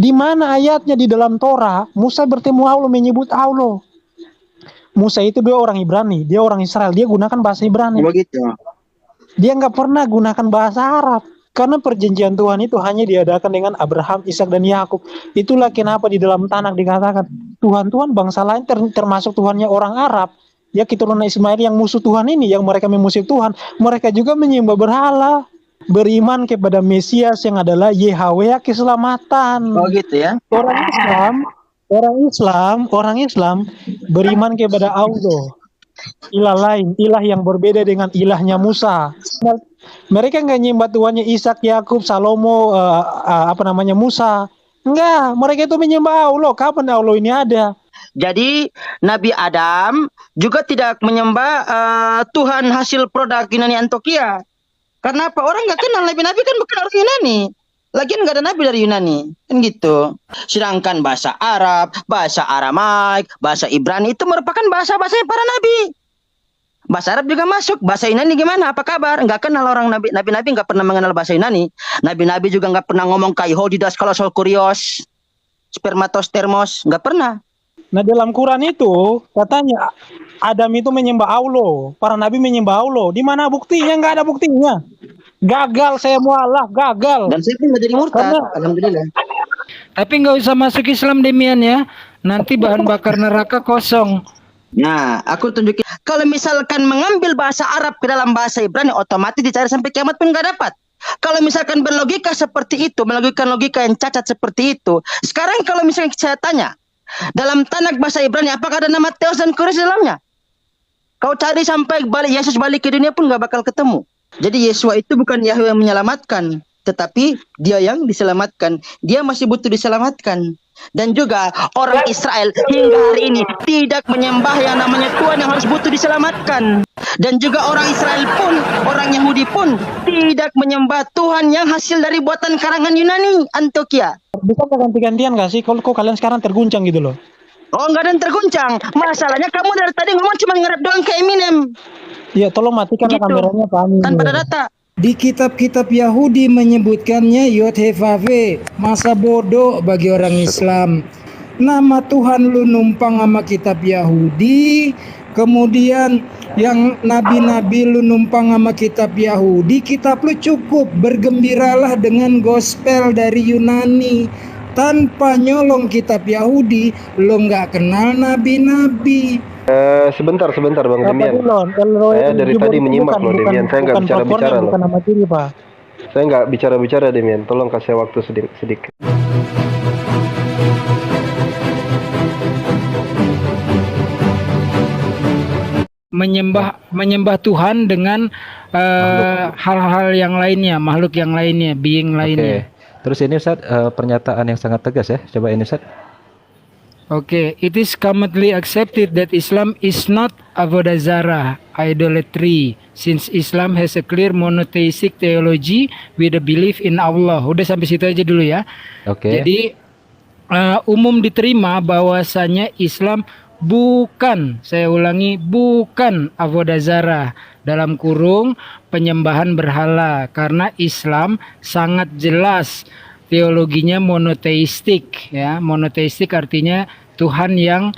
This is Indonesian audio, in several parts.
Di mana ayatnya di dalam Torah Musa bertemu Allah menyebut Allah? Musa itu dua orang Ibrani, dia orang Israel, dia gunakan bahasa Ibrani. Begitu. Dia nggak pernah gunakan bahasa Arab. Karena perjanjian Tuhan itu hanya diadakan dengan Abraham, Ishak dan Yakub. Itulah kenapa di dalam Tanakh dikatakan Tuhan-Tuhan bangsa lain termasuk Tuhannya orang Arab. Ya keturunan Ismail yang musuh Tuhan ini, yang mereka memusuhi Tuhan, mereka juga menyembah berhala, beriman kepada Mesias yang adalah Yahweh keselamatan. Oh gitu ya. Orang Islam beriman kepada Allah, ilah lain, ilah yang berbeda dengan ilahnya Musa. Mereka nggak nyembah Tuhannya Ishak, Yakub, Salomo, Musa. Enggak, mereka itu menyembah Allah. Kapan Allah ini ada? Jadi Nabi Adam juga tidak menyembah Tuhan hasil produk Yunani Antioquia. Karena apa? Orang nggak kenal Nabi-Nabi kan bukan orang Yunani. Lagian nggak ada Nabi dari Yunani. Kan gitu. Sedangkan bahasa Arab, bahasa Aramaik, bahasa Ibrani itu merupakan bahasa-bahasa para Nabi. Bahasa Arab juga masuk. Bahasa Yunani gimana? Apa kabar? Nggak kenal orang Nabi. Nabi-Nabi nggak pernah mengenal bahasa Yunani. Nabi-Nabi juga nggak pernah ngomong Kaihodidas, Kolosol, Kurios, Spermatos, Termos. Nggak pernah. Nah dalam Quran itu katanya Adam itu menyembah Allah, para nabi menyembah Allah. Di mana buktinya? Nggak ada buktinya. Gagal saya mualaf, gagal. Dan saya pun nggak jadi murtad, alhamdulillah. Tapi nggak usah masuk Islam Demian ya. Nanti bahan bakar neraka kosong. Nah, aku tunjukin. Kalau misalkan mengambil bahasa Arab ke dalam bahasa Ibrani, otomatis dicari sampai kiamat pun nggak dapat. Kalau misalkan berlogika seperti itu, melakukan logika yang cacat seperti itu. Sekarang kalau misalkan saya tanya, dalam Tanakh bahasa Ibrani, apakah ada nama Theos dan Kurios di dalamnya? Kau cari sampai Yesus balik ke dunia pun nggak bakal ketemu. Jadi Yesua itu bukan Yahweh yang menyelamatkan, tetapi dia yang diselamatkan. Dia masih butuh diselamatkan. Dan juga orang Israel hingga hari ini tidak menyembah yang namanya Tuhan yang harus butuh diselamatkan. Dan juga orang Israel pun, orang Yahudi pun tidak menyembah Tuhan yang hasil dari buatan karangan Yunani Antioquia. Bisa ganti-gantian gak sih? Kalau kalian sekarang terguncang gitu loh. Oh, enggak ada yang terguncang. Masalahnya kamu dari tadi ngomong cuma ngerap doang ke Eminem. Ya, tolong matikan kameranya Pak Amin. Tanpa ada data. Di kitab-kitab Yahudi menyebutkannya Yod-Heh-Vav-He, masa bodoh bagi orang Islam. Nama Tuhan lu numpang sama kitab Yahudi, kemudian yang nabi-nabi lu numpang sama kitab Yahudi, kitab lu cukup, bergembiralah dengan gospel dari Yunani. Tanpa nyolong kitab Yahudi, lu nggak kenal nabi-nabi. Sebentar Bang Demian. Saya dari tadi menyimak loh Demian. Saya nggak bicara-bicara loh. Saya nggak bicara-bicara Demian. Tolong kasih waktu sedikit. Menyembah Tuhan dengan hal-hal yang lainnya, makhluk yang lainnya, being lainnya. Terus ini Ustaz, pernyataan yang sangat tegas ya. Coba ini Ustaz. It is commonly accepted that Islam is not avodah zarah, idolatry, since Islam has a clear monotheistic theology with a belief in Allah. Udah sampai situ aja dulu ya. Jadi umum diterima bahwasanya Islam bukan, saya ulangi, bukan avodah zarah, dalam kurung penyembahan berhala, karena Islam sangat jelas teologinya monoteistik ya. Monoteistik artinya Tuhan yang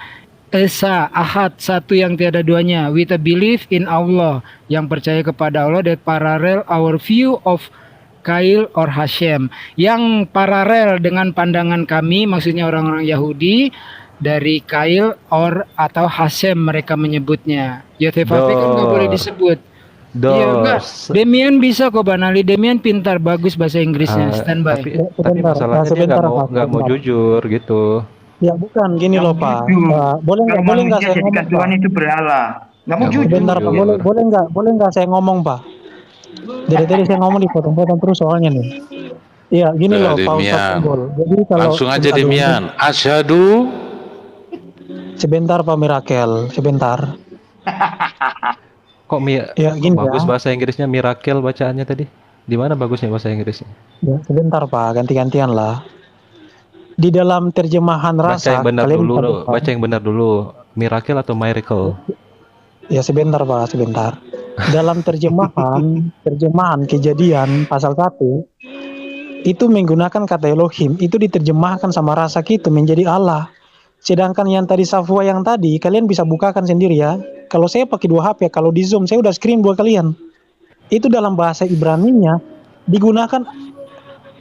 Esa, Ahad, satu yang tiada duanya, with a belief in Allah, yang percaya kepada Allah, that parallel our view of Kail or Hashem, yang paralel dengan pandangan kami, maksudnya orang-orang Yahudi, dari Kail or atau Hashem mereka menyebutnya. Yod-Heh-Vav-He kan nggak boleh disebut. Iya enggak. Demian bisa kok Bang Ali. Demian pintar, bagus bahasa Inggrisnya. Standby. Tapi masalahnya dia nggak mau jujur gitu. Ya bukan gini loh Pak. Boleh nggak saya ngomong? Tuhan itu berhala. Nggak mau jujur. Sebentar Pak. Boleh nggak saya ngomong Pak? Dari tadi saya ngomong dipotong-potong terus soalnya nih. Iya gini loh Pak Ustadz. Jadi kalau langsung aja Demian. Asyhadu. Sebentar Pak Mirakel. Sebentar. Kok bagus bahasa Inggrisnya miracle bacaannya tadi? Di mana bagusnya bahasa Inggrisnya? Ya, sebentar Pak, ganti-gantian lah. Di dalam terjemahan rasa baca yang benar dulu. Miracle atau miracle? Ya sebentar Pak, sebentar. Dalam terjemahan Kejadian pasal 1 itu menggunakan kata Elohim, itu diterjemahkan sama rasak itu menjadi Allah. Sedangkan yang tadi Safwa yang tadi, kalian bisa bukakan sendiri ya. Kalau saya pakai 2 HP, kalau di Zoom saya udah screen buat kalian. Itu dalam bahasa Ibrani-nya digunakan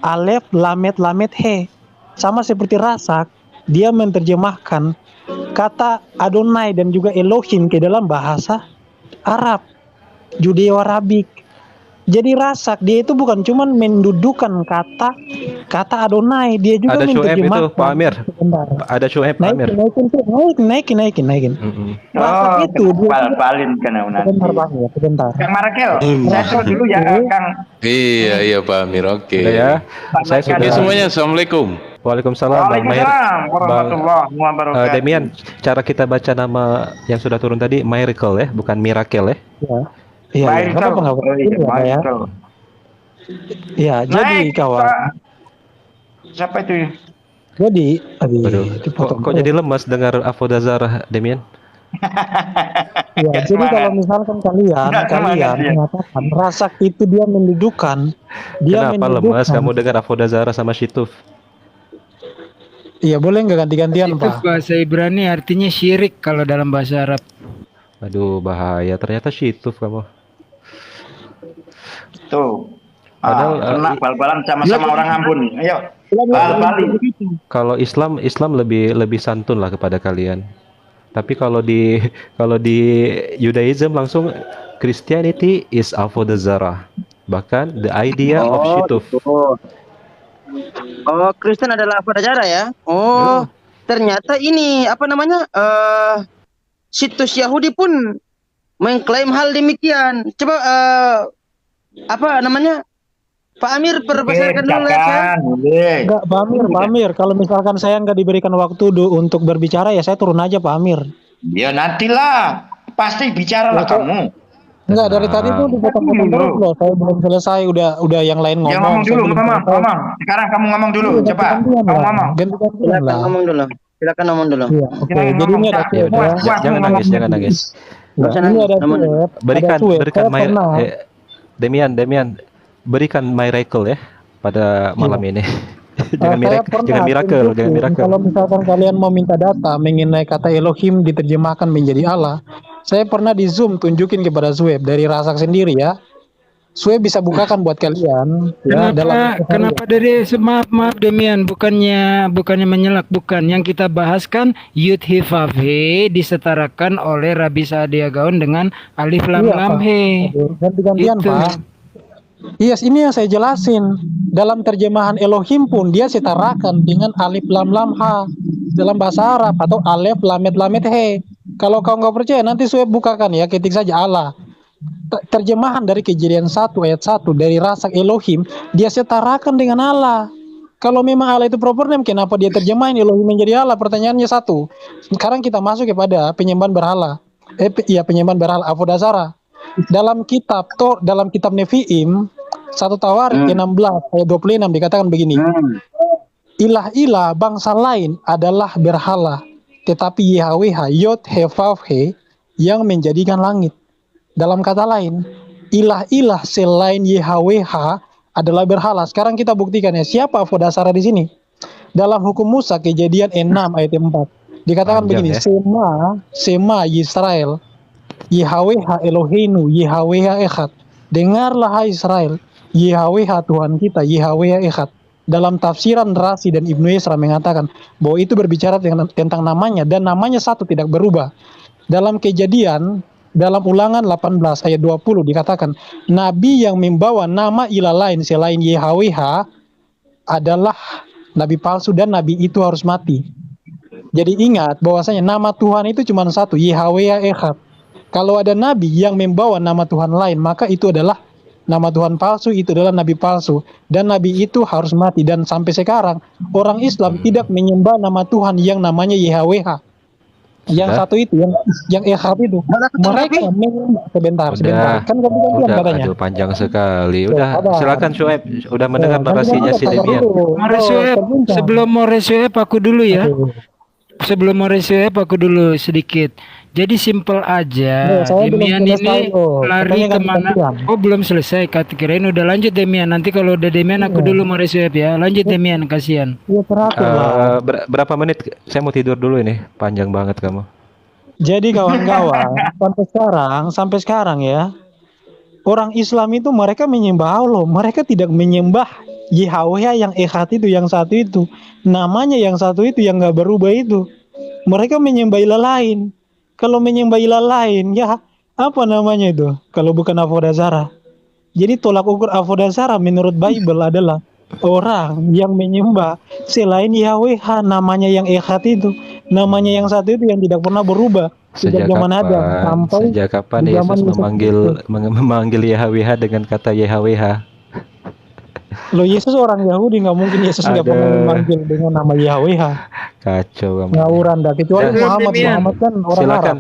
alef, lamet, lamet, he. Sama seperti rasak, dia menerjemahkan kata Adonai dan juga Elohim ke dalam bahasa Arab, Judeo-Arabik. Jadi rasak dia itu bukan cuma mendudukan kata Adonai, dia juga Ada Shoaib itu menerjemahkan. Pak Amir. Ada Shoaib Pak Amir. Naikin. Rasak Oh, itu dia bal-balin kena sebentar nanti. Bang ya, sebentar. Kang Marakel, saya suruh dulu ya Kang. Iya Pak Amir, oke. Udah ya. Saya Oke sudah. semuanya, assalamualaikum. Waalaikumsalam Bang Maher. Waalaikumsalam Bang warahmatullahi wabarakatuh. Demian, cara kita baca nama yang sudah turun tadi Miracle ya, bukan Miracle ya. Iya, Baik, apa enggak oh, iya, apa ya? Michael. Iya, jadi Naik, kawan. Pak. Siapa itu? Jadi, Aduh, dipotong. kok jadi lemas dengar Avodazara Demian? Ya, jadi kalau misalkan kalian Semangat, ya. mengatakan rasak itu dia mendudukan, Kenapa lemas kamu dengar Avodazara sama Shituf? Iya, boleh nggak ganti-gantian, Itu Pak? bahasa Ibrani artinya syirik kalau dalam bahasa Arab. Aduh, bahaya. Ternyata Shituf kamu. Tuh. Padahal, Kena bal-balan sama-sama orang Ambon. Ayo. Bal-balin. Kalau Islam lebih santun lah kepada kalian. Tapi kalau di Judaism langsung Christianity is Avodazara. Bahkan the idea of Shituf. Oh, Kristen adalah Avodazara ya? Oh, ternyata ini apa namanya? Situs Yahudi pun mengklaim hal demikian. Coba apa namanya? Pak Amir perbesarkan dulu ya. Katakan, boleh. Enggak, Pak Amir. Kalau misalkan saya nggak diberikan waktu untuk berbicara, ya saya turun aja, Pak Amir. Ya nantilah. Pasti bicaralah kamu. Enggak, dari tadi tuh dipotong-potong terus loh. Saya belum selesai, udah yang lain ngomong. Ya ngomong saya dulu, belum ngomong. selesai. Sekarang kamu ngomong dulu, Iya, coba. ganti-gantian Kamu lah. ngomong. Ganti-gantian Silakan lah. ngomong dulu. Silakan ngomong dulu. Iya, oke. Silakan Jadi ngomong, ini ada Cak. Ya suet udah, ya. jangan nangis, jangan nangis. Nggak usah Ini nangis, ada namun- suet. Berikan ada suet. berikan Saya pernah. Demian, berikan miracle ya pada malam ini. jangan miracle. Kalau misalkan kalian mau minta data mengenai kata Elohim diterjemahkan menjadi Allah, saya pernah di Zoom tunjukin kepada Sueb dari Rasak sendiri ya. Sueb bisa bukakan buat kalian. Ya, Kenapa dari maaf Demian, bukannya menyelak, bukan. Yang kita bahas kan Yud He Vav He disetarakan oleh Rabi Saadia Gaon dengan Alif Lam Iya, Lam Pak. He. Ganti-gantian Itu. Pak. Yes, ini yang saya jelasin. Dalam terjemahan Elohim pun dia setarakan dengan Alif Lam Lam Ha dalam bahasa Arab atau Alef Lamet Lamet He. Kalau kau nggak percaya nanti Sueb bukakan ya, ketik saja Allah. Terjemahan dari Kejadian 1 ayat 1 dari Rasak Elohim dia setarakan dengan Allah. Kalau memang Allah itu proper name, kenapa dia terjemahin Elohim menjadi Allah? Pertanyaannya satu. Sekarang kita masuk kepada penyembahan berhala. Penyembahan berhala Avodazara. Dalam kitab Nevi'im 1 Tawarik 16 ayat 26 dikatakan begini. Ilah-ilah bangsa lain adalah berhala, tetapi Yahweh Yod He Vav He yang menjadikan langit. Dalam kata lain, ilah-ilah selain Yahweh adalah berhala. Sekarang kita buktikan ya, siapa Avodazara di sini? Dalam hukum Musa Kejadian 6 ayat 4 dikatakan begini, Sema Yisrael, Yahweh Eloheinu, Yahweh Echad. Dengarlah hai Israel, Yahweh Tuhan kita, Yahweh Echad. Dalam tafsiran Rasi dan Ibnu Esra mengatakan bahwa itu berbicara tentang namanya dan namanya satu tidak berubah. Dalam Kejadian, dalam Ulangan 18 ayat 20 dikatakan nabi yang membawa nama ilah lain selain Yahweh adalah nabi palsu dan nabi itu harus mati. Jadi ingat bahwasanya nama Tuhan itu cuma satu, Yahweh Echad. Kalau ada nabi yang membawa nama Tuhan lain, maka itu adalah nama Tuhan palsu, itu adalah nabi palsu. Dan nabi itu harus mati. Dan sampai sekarang, orang Islam tidak menyembah nama Tuhan yang namanya Yahweh. Yang satu itu, yang Echad itu. Mereka menyembah, sebentar. Kan ganti-gantian katanya. Aduh, panjang sekali. Udah, silakan Shoaib. Udah mendengar narasinya si Demian. Sebelum mau Shoaib aku dulu ya. Sebelum mau Shoaib aku dulu sedikit. Jadi simple aja. Saya belum Demian selesai ini loh. lari Katanya kemana? ganti-gantian. Oh belum selesai. Kirain udah lanjut Demian. Nanti kalau udah Demian aku dulu mau resweb ya. Lanjut Demian, kasihan. Iya teratur lah. Berapa menit? Saya mau tidur dulu ini. Panjang banget kamu. Jadi kawan-kawan, sampai sekarang ya, orang Islam itu mereka menyembah Allah. Mereka tidak menyembah Yahweh yang Echad itu, yang satu itu. Namanya yang satu itu yang nggak berubah itu. Mereka menyembah ilah lain. Kalau menyembah ilah lain, ya apa namanya itu? Kalau bukan Avodazara. Jadi tolak ukur Avodazara menurut Bible adalah orang yang menyembah selain Yahweh, namanya yang Echad itu, namanya yang satu itu yang tidak pernah berubah sejak zaman Adam sampai sejak kapan di zaman Yesus memanggil Yahweh dengan kata Yahweh? Loh, Yesus orang Yahudi, nggak mungkin Yesus nggak pernah memanggil dengan nama Yahweh. Kacau kamu. Ngawuran dah, kecuali Muhammad kan orang Arab.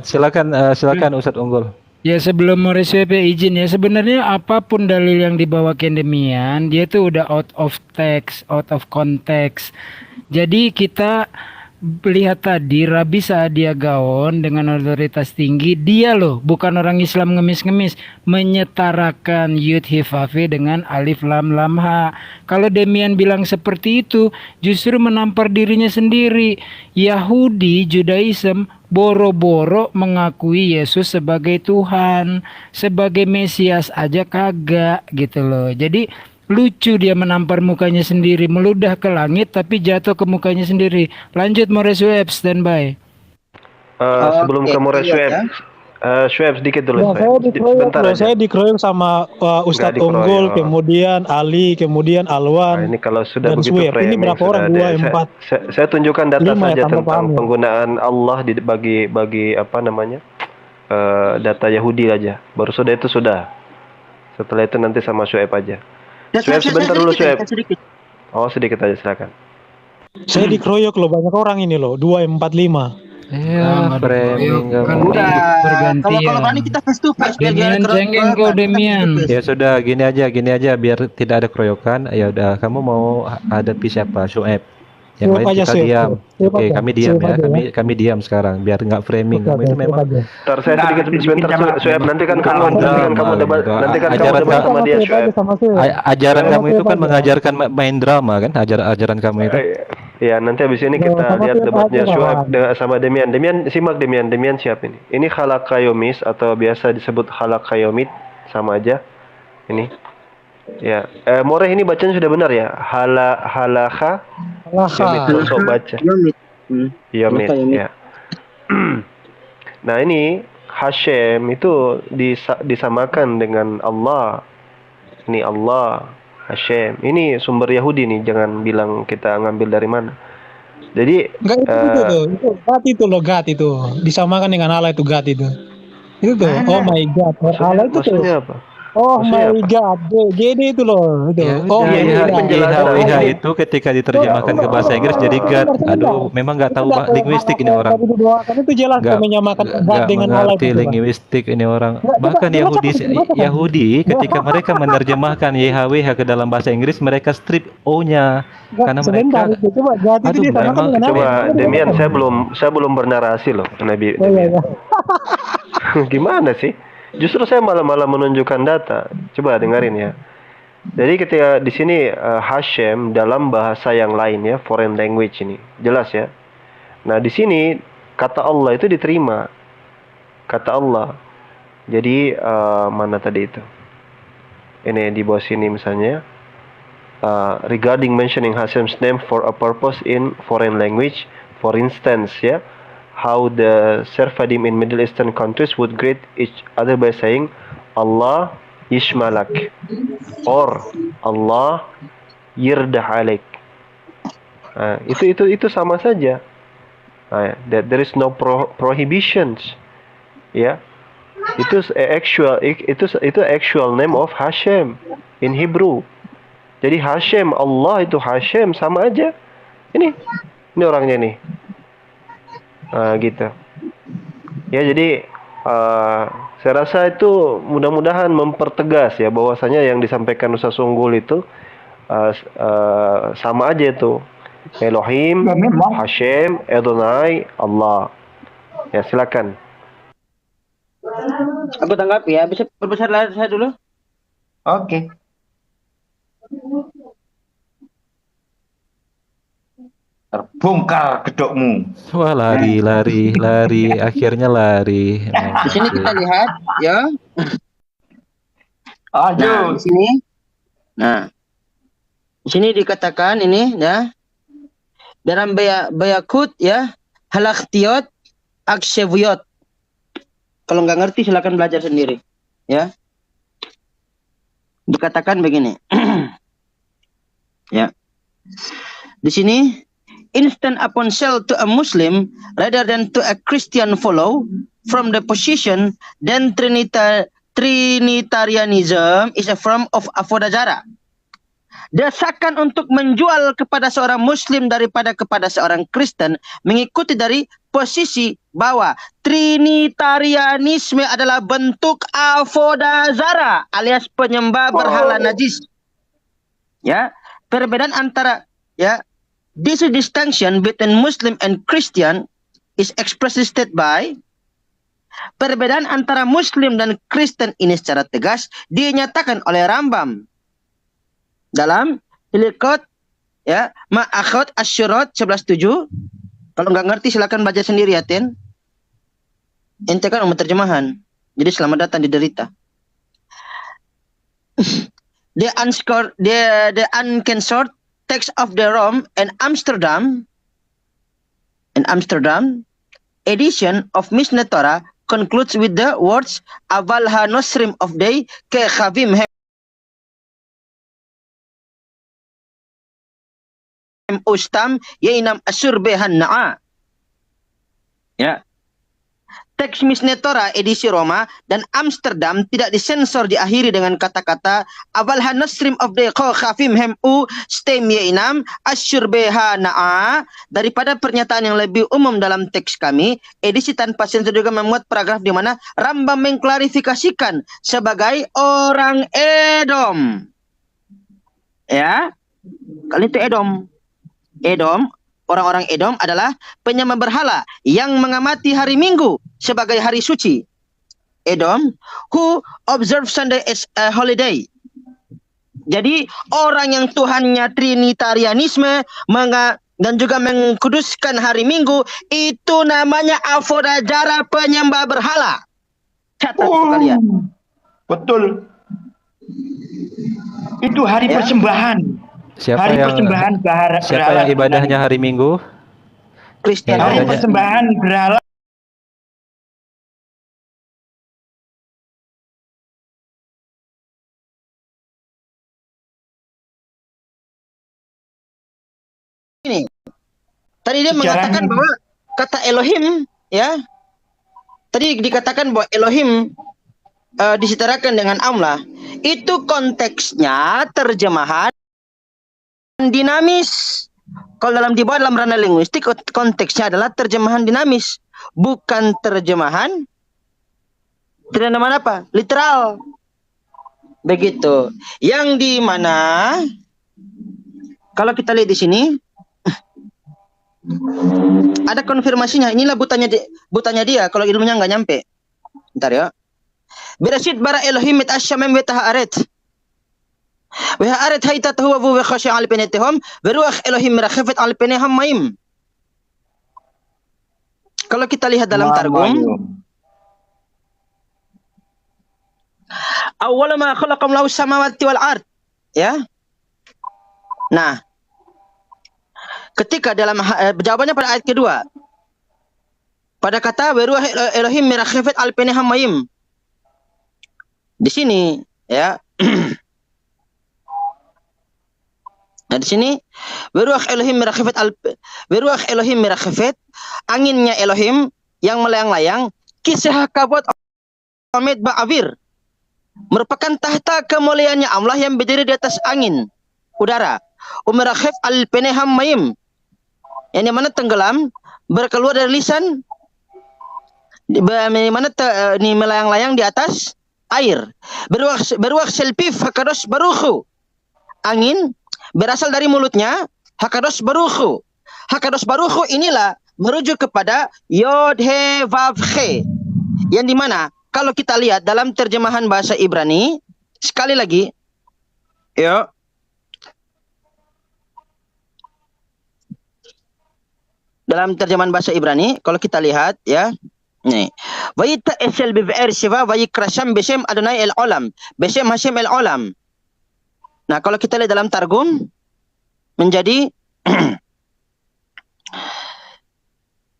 Silakan Ustadz Unggul. Ya sebelum mau resweb izin ya, sebenarnya apapun dalil yang dibawakan Demian, dia tuh udah out of text, out of context. Jadi kita lihat tadi Rabi Saadia Gaon dengan otoritas tinggi, dia loh bukan orang Islam ngemis-ngemis, menyetarakan Yud Hifafe dengan Alif Lam Lam Ha. Kalau Demian bilang seperti itu, justru menampar dirinya sendiri. Yahudi, Judaism boro-boro mengakui Yesus sebagai Tuhan, sebagai Mesias aja kagak gitu loh. Jadi lucu dia menampar mukanya sendiri, meludah ke langit tapi jatuh ke mukanya sendiri. Lanjut Mores Web, standby. Sebelum ke Mores Web, Web sedikit dulu. Saya dikeroyok sama Ustadz Unggul, kemudian Ali, kemudian Alwan. Ini kalau sudah begitu Sweb. Ini berapa orang? 2, 4. Saya tunjukkan data 5 saja ya, tentang penggunaan Allah bagi apa namanya data Yahudi aja. Baru sudah itu sudah. Setelah itu nanti sama Shoaib aja. Shoaib sebentar dulu Shoaib. Oh sedikit aja silakan. Saya dikeroyok loh, banyak orang ini loh, 2, 4, 5. Framing Kan Udah. bergantian. Kalau ini kita face to face biar Demian jangan cengeng kau Demian. Ya sudah, gini aja biar tidak ada keroyokan. Ya udah, kamu mau hadapi siapa? Shoaib. Yang lain kita diam. Oke, kami diam ya. Kami diam sekarang biar nggak framing. Kamu itu memang. Ntar saya sedikit sebentar Shoaib, nanti kan kamu debat sama dia Shoaib. Ajaran kamu itu kan mengajarkan main drama kan? Ajaran kamu itu. Ya nanti habis ini kita lihat debatnya Shoaib sama Demian. Simak Demian siap ini. Ini halakayomis atau biasa disebut halakayomit, sama aja. Ini. Ya, Moreh ini bacanya sudah benar ya? Halakha. Yomit, sok baca. Yomit. Ya. Nah ini Hashem itu disamakan dengan Allah. Ini Allah, Hashem. Ini sumber Yahudi nih, jangan bilang kita ngambil dari mana. Jadi itu God itu disamakan dengan Allah itu God itu. Itu tuh, oh my God, Allah itu tuh. Maksudnya apa? Oh my God, jadi itu loh, itu. Ya, Oh YHWH itu ketika diterjemahkan ke bahasa Inggris jadi God. Aduh, memang nggak tahu linguistik ini orang. Kan itu jelas menyamakan God dengan Allah itu. Linguistik ini orang. Bahkan Yahudi ketika mereka menerjemahkan YHWH ke dalam bahasa Inggris, mereka strip O-nya karena mereka. Coba Demian, saya belum bernarasi loh, Nabi. Gimana sih? Justru saya malah menunjukkan data. Coba dengerin ya. Jadi ketika di sini Hashem dalam bahasa yang lain ya, foreign language ini, jelas ya. Nah di sini kata Allah itu diterima, kata Allah. Jadi mana tadi itu? Ini di bawah sini misalnya. Regarding mentioning Hashem's name for a purpose in foreign language, for instance ya. How the Sephardim in Middle Eastern countries would greet each other by saying Allah yishmalak or Allah yirdah alaik. Itu sama saja. That there is no prohibitions. Ya. Itu actual name of Hashem in Hebrew. Jadi Hashem, Allah itu Hashem sama aja. Ini orangnya nih. Gitu ya. Jadi saya rasa itu mudah-mudahan mempertegas ya bahwasanya yang disampaikan Ustaz Unggul itu sama aja itu Elohim, Hashem, Adonai, Allah. Ya silakan. Aku tanggapi ya. Bisa perbesar layar saya dulu. Oke. Terbongkar gedokmu. Wah, lari, akhirnya lari. Di sini kita lihat ya. Nah, Lanjut. di sini. Nah, di sini dikatakan ini ya. Dalam Bayakut ya, Halaktiot, Akshevuyot. Kalau nggak ngerti silakan belajar sendiri, ya. Dikatakan begini, ya. Di sini, instant upon sell to a Muslim rather than to a Christian follow from the position, then Trinitarianism is a form of avodazara. Desakan untuk menjual kepada seorang Muslim daripada kepada seorang Kristen mengikuti dari posisi bahwa Trinitarianisme adalah bentuk avodazara alias penyembah berhala najis. Ya, perbedaan antara ya, this distinction between Muslim and Christian is expressly stated by perbedaan antara Muslim dan Kristen ini secara tegas dinyatakan oleh Rambam dalam Hilkot ya, Ma'akhot Asyurat 11.7. Kalau nggak ngerti silakan baca sendiri ya, Ten. Ente kan terjemahan. Jadi selamat datang di derita. The uncensored text of the Rome and Amsterdam edition of Mishneh Torah concludes with the words Aval ha-nosrim of day ke chavim ustam yainam asur behan na'a. Ya. Teks Mishneh Torah edisi Roma dan Amsterdam tidak disensor diakhiri dengan kata-kata Aval ha-nosrim of the khafim hem u stem yainam asur behan na'a. Daripada pernyataan yang lebih umum dalam teks kami, edisi tanpa sensor juga memuat paragraf di mana Rambam mengklarifikasikan sebagai orang Edom. Ya. Kali itu Edom, orang-orang Edom adalah penyembah berhala yang mengamati hari Minggu sebagai hari suci. Edom, who observe Sunday as a holiday. Jadi orang yang Tuhannya Trinitarianisme dan juga mengkuduskan hari Minggu itu namanya avodazara, penyembah berhala. Catat sekalian. Betul. Itu hari Ya. persembahan. Siapa Hari yang persembahan berhala. siapa yang ibadahnya hari Minggu? Kristen. Hari persembahan berhala. Ini. Tadi dia Sejarahnya. mengatakan bahwa kata Elohim, ya. Tadi dikatakan bahwa Elohim disetarakan dengan Allah. Itu konteksnya terjemahan dinamis. Kalau dibawa dalam ranah linguistik, konteksnya adalah terjemahan dinamis, bukan terjemahan apa? Literal. Begitu. Yang di mana kalau kita lihat di sini ada konfirmasinya. Inilah butannya dia kalau ilmunya nggak nyampe. Bentar ya. Berashit bara Elohim mit asyamem wa ta'aret. Wa ha'aret haitatahu wa khashi' al penetihum wa ruach Elohim merakhafat al peneham maim. Kalau kita lihat dalam Targum, awwala ma khalaqam lahu samawati wal ard, ya. Nah, ketika dalam jawabannya pada ayat kedua, pada kata wa ruach Elohim merakhafat al peneham maim. Di sini, ya. Nah, di sini Beruah Elohim merakhifat anginnya Elohim yang melayang-layang kisah kabut Ahmed Ba'avir merupakan tahta kemuliaannya Allah yang berdiri di atas angin udara. Umarakhif al-peneham maim yang dimana tenggelam berkeluar dari lisan mana ini melayang-layang di atas air. Beruah selpif hakados baruhu, angin berasal dari mulutnya Hakadosh Baruchu. Hakadosh Baruchu inilah merujuk kepada Yod He Vav He, yang dimana kalau kita lihat dalam terjemahan bahasa Ibrani, sekali lagi, ya. Dalam terjemahan bahasa Ibrani, kalau kita lihat, ya. Nih. Vayita esel biv'er shiva vayikrasham beshem Adonai el olam. Beshem Hashem el olam. Nah, kalau kita lihat dalam Targum, menjadi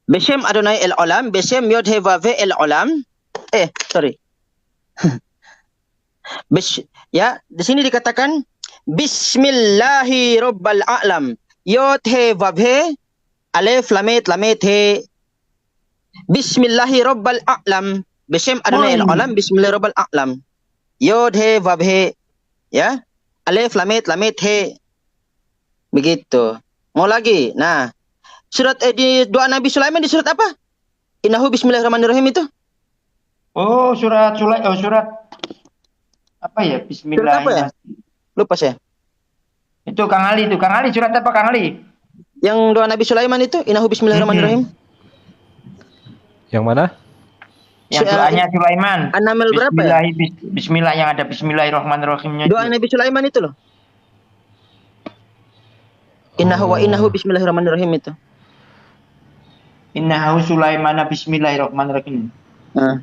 Beshem Adonai el olam, Beshem Yod He Vav He el olam. Sorry. Ya, di sini dikatakan Bismillahi Rabbal A'lam. Yod He Vav He Alef Lamet Lamet He. Bismillahi Rabbal A'lam. Beshem Adonai el olam, Bismillahi Rabbal A'lam. Yod He Vav He. Ya. Alef Lamet Lamet He. Begitu. Mau lagi. Nah, surat di doa Nabi Sulaiman di surat apa? Innahu Bismillahirrahmanirrahim itu. Oh, surat apa ya? Surat apa ya? Lupa saya. Itu Kang Ali surat apa Kang Ali? Yang doa Nabi Sulaiman itu Innahu Bismillahirrahmanirrahim. Yang mana? Yang doanya Sulaiman. An-Naml berapa ya? Bismillah yang ada Bismillahirrahmanirrahimnya. Doa Nabi Sulaiman itu loh. Innahu Bismillahirrahmanirrahim itu. Innahu Sulaiman Bismillahirrahmanirrahim. Nah.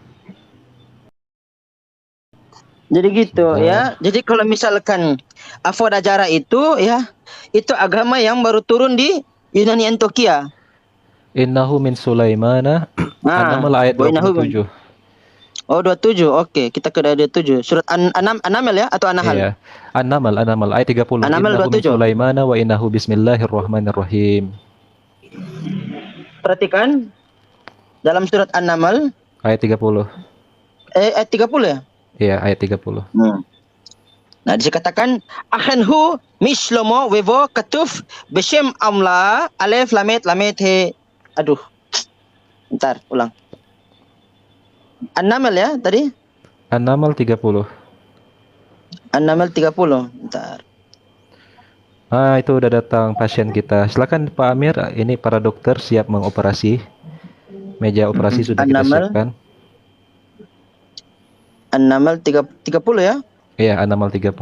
Jadi gitu ya. Jadi kalau misalkan Avodazara itu ya, itu agama yang baru turun di Yunani Antioquia. Innahu min Sulaimana. An-Naml ayat 27. Oh 27, oke. Kita ke ayat 27. Surat An-Naml ya atau An-Nahl? Iya. An-Naml ayat 30. An-Naml Innahu min 27. Sulaimana wa innahu bismillahirrahmanirrahim. Perhatikan dalam surat An-Naml Ayat 30. ayat 30 ya? Iya, ayat 30. Nah, dikatakan akhanhu mislomo wevo katuf beshem amla alef lamet lamet he. Aduh. Bentar, ulang. An-Naml ya tadi? An-Naml 30. An-Naml 30. Bentar. Itu udah datang pasien kita. Silakan Pak Amir, ini para dokter siap mengoperasi. Meja operasi sudah kita An-Naml. siapkan. An-Naml 30 ya? Iya, An-Naml 30.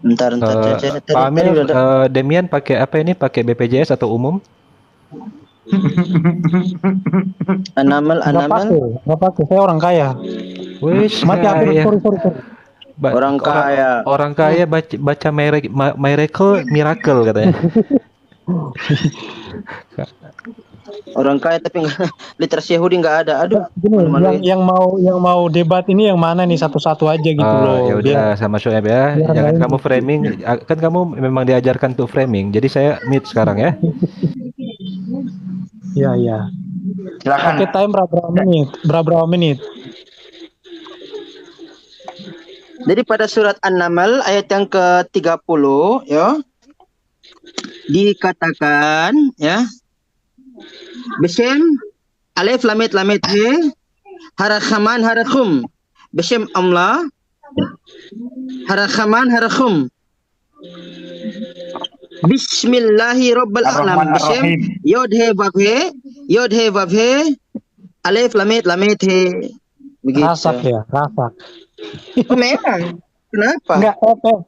Bentar. Pak Amir, Demian pakai apa ini? Pakai BPJS atau umum? An-Naml. Nggak pakai. Saya orang kaya. Wih, Mati aku. Sorry. Orang kaya. Orang kaya baca miracle katanya. Orang kaya tapi enggak literasi Yahudi enggak ada. Aduh. Gini, yang mau debat ini yang mana nih satu-satu aja gitu loh. Ya udah sama Shoaib ya. Jangan kamu framing. Kan kamu memang diajarkan tuh framing. Jadi saya mute sekarang ya. Iya. Silakan. Pakai time berapa menit? Jadi pada surat An-Naml ayat yang ke-30 ya. Dikatakan ya. Beshem alif lamet lamet he harakhaman harakhum. Beshem amla harakhaman harakhum. Bismillahirrahmanirrahim. Beshem yod he vav he alif lamet lamet he. Begitu. Rasak. Memang. Kenapa?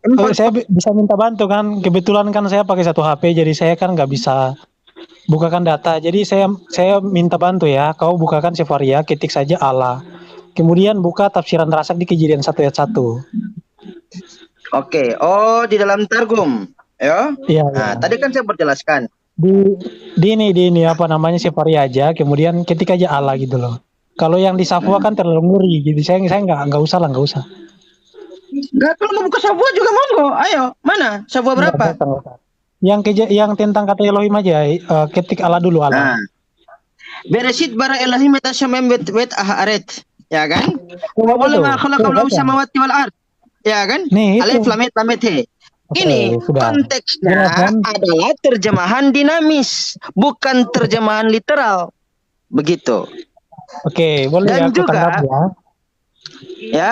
Enggak, saya bisa minta bantu kan. Kebetulan kan saya pakai satu HP, jadi saya kan nggak bisa bukakan data. Jadi saya minta bantu ya. Kau bukakan Sefaria, ketik saja Allah. Kemudian buka tafsiran Rasak di Kejadian 1 ayat 1. Oke. Oh, di dalam Targum. Ya. Iya. Nah, tadi kan saya berjelaskan. Di ini apa namanya Sefaria aja. Kemudian ketik aja Allah gitu loh. Kalau yang di Safwa kan terlalu ngeri. Jadi saya nggak usah. Enggak, kalau mau buka Safwa juga monggo. Ayo, mana? Safwa berapa? Yang tentang kata Elohim aja, ketik Allah dulu Allah. Nah. Beresit bara Elohim eta syamem wet aharet. Ya kan? Wala ma khalaqallahu samawati wal ard. Ya kan? Nih, Alif lamet he. Ini sudah. konteksnya adalah terjemahan dinamis, bukan terjemahan literal. Begitu. Oke, boleh Dan aku juga tanggap ya. Ya.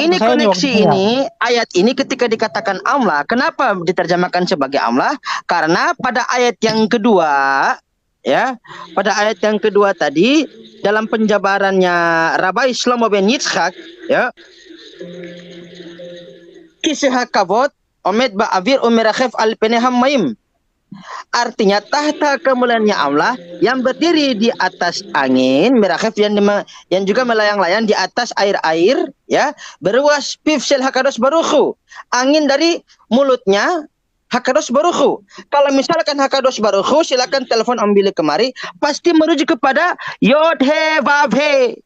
Ini koneksi ini, ayat ini ketika dikatakan amla, kenapa diterjemahkan sebagai amla? Karena pada ayat yang kedua, ya, pada ayat yang kedua tadi dalam penjabarannya Rabbi Shlomo ben Yitzhak, ya, kisah kavod omed ba'avir umirachef al peneham maim. Artinya tahta kemuliaannya Allah yang berdiri di atas angin, merakhef yang juga melayang-layang di atas air-air, ya, berwas pifsel hakados baruchu, angin dari mulutnya hakados baruchu. Kalau misalkan hakados baruchu, silakan telepon Om Billy kemari, pasti merujuk kepada yod he vav he,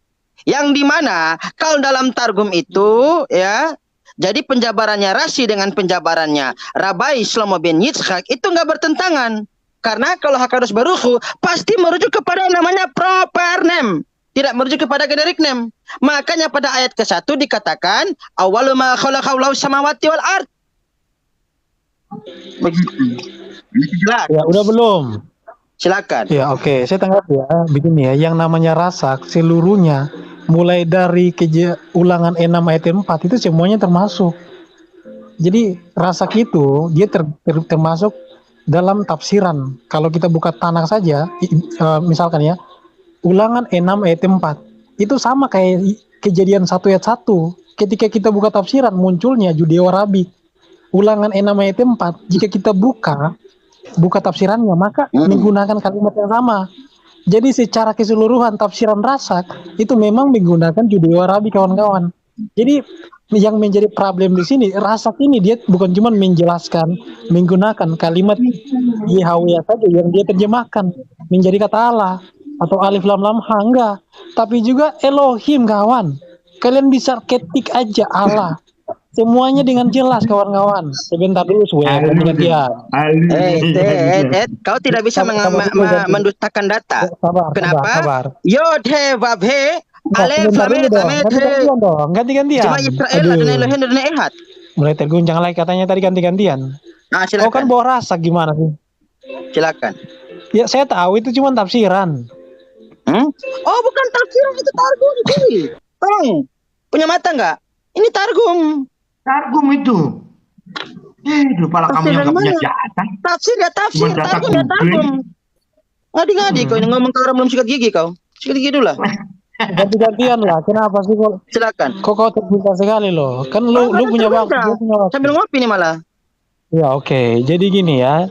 yang dimana kalau dalam targum itu, ya, jadi penjabarannya Rashi dengan penjabarannya Rabbi Shlomo ben Yitzhak itu nggak bertentangan. Karena kalau Hakadosh Baruch Hu pasti merujuk kepada yang namanya proper name, tidak merujuk kepada generic name. Makanya pada ayat ke-1 dikatakan awwalu ma khalaqallahu samawati wal ard. Begitu. Jelas. Ya, udah belum? Silakan. Ya, oke. Saya tanggapi ya. Begini ya, yang namanya rasak seluruhnya mulai dari ulangan 6 ayat 4 itu semuanya termasuk. Jadi rasak itu dia termasuk dalam tafsiran. Kalau kita buka Tanakh saja, misalkan ya, ulangan 6 ayat 4 itu sama kayak Kejadian 1 ayat 1. Ketika kita buka tafsiran munculnya Judeo-Arabi. Ulangan 6 ayat 4, jika kita buka tafsirannya maka menggunakan kalimat yang sama. Jadi secara keseluruhan tafsiran rasak itu memang menggunakan Judeo-Arabi, kawan-kawan. Jadi yang menjadi problem di sini, rasak ini dia bukan cuma menjelaskan menggunakan kalimat Yahweh saja yang dia terjemahkan menjadi kata Allah atau alif lam lam ha, enggak, tapi juga Elohim, kawan. Kalian bisa ketik aja Allah. Semuanya dengan jelas, kawan-kawan. Sebentar dulu, gantian. Kau tidak bisa mendustakan data. Kenapa? Sabar. Yod he vav he alef lam amet he. Ganti-gantian. Cuma Israel dan Elohim dan Ehad. Mulai terguncang lagi katanya tadi ganti-gantian. Nah, Kau kan silakan. bawa rasak gimana sih? Silakan. Ya saya tahu itu cuma tafsiran. Oh, bukan tafsiran, itu targum. Tolong. Punya mata enggak? Ini targum. Targum itu. Pala kamu yang gak punya data. Tafsir ya tafsir, Cuma data targum ya Google. targum. Ngadi-ngadi kau ini ngomong ke orang belum sikat gigi kau. Sikat gigi dulu lah. Ganti-gantian lah. Kenapa sih kok? Silakan. Kok kau terbuka sekali loh? Kan lu punya waktu, dia punya waktu. Sambil ngopi nih malah. Ya oke. Jadi gini ya.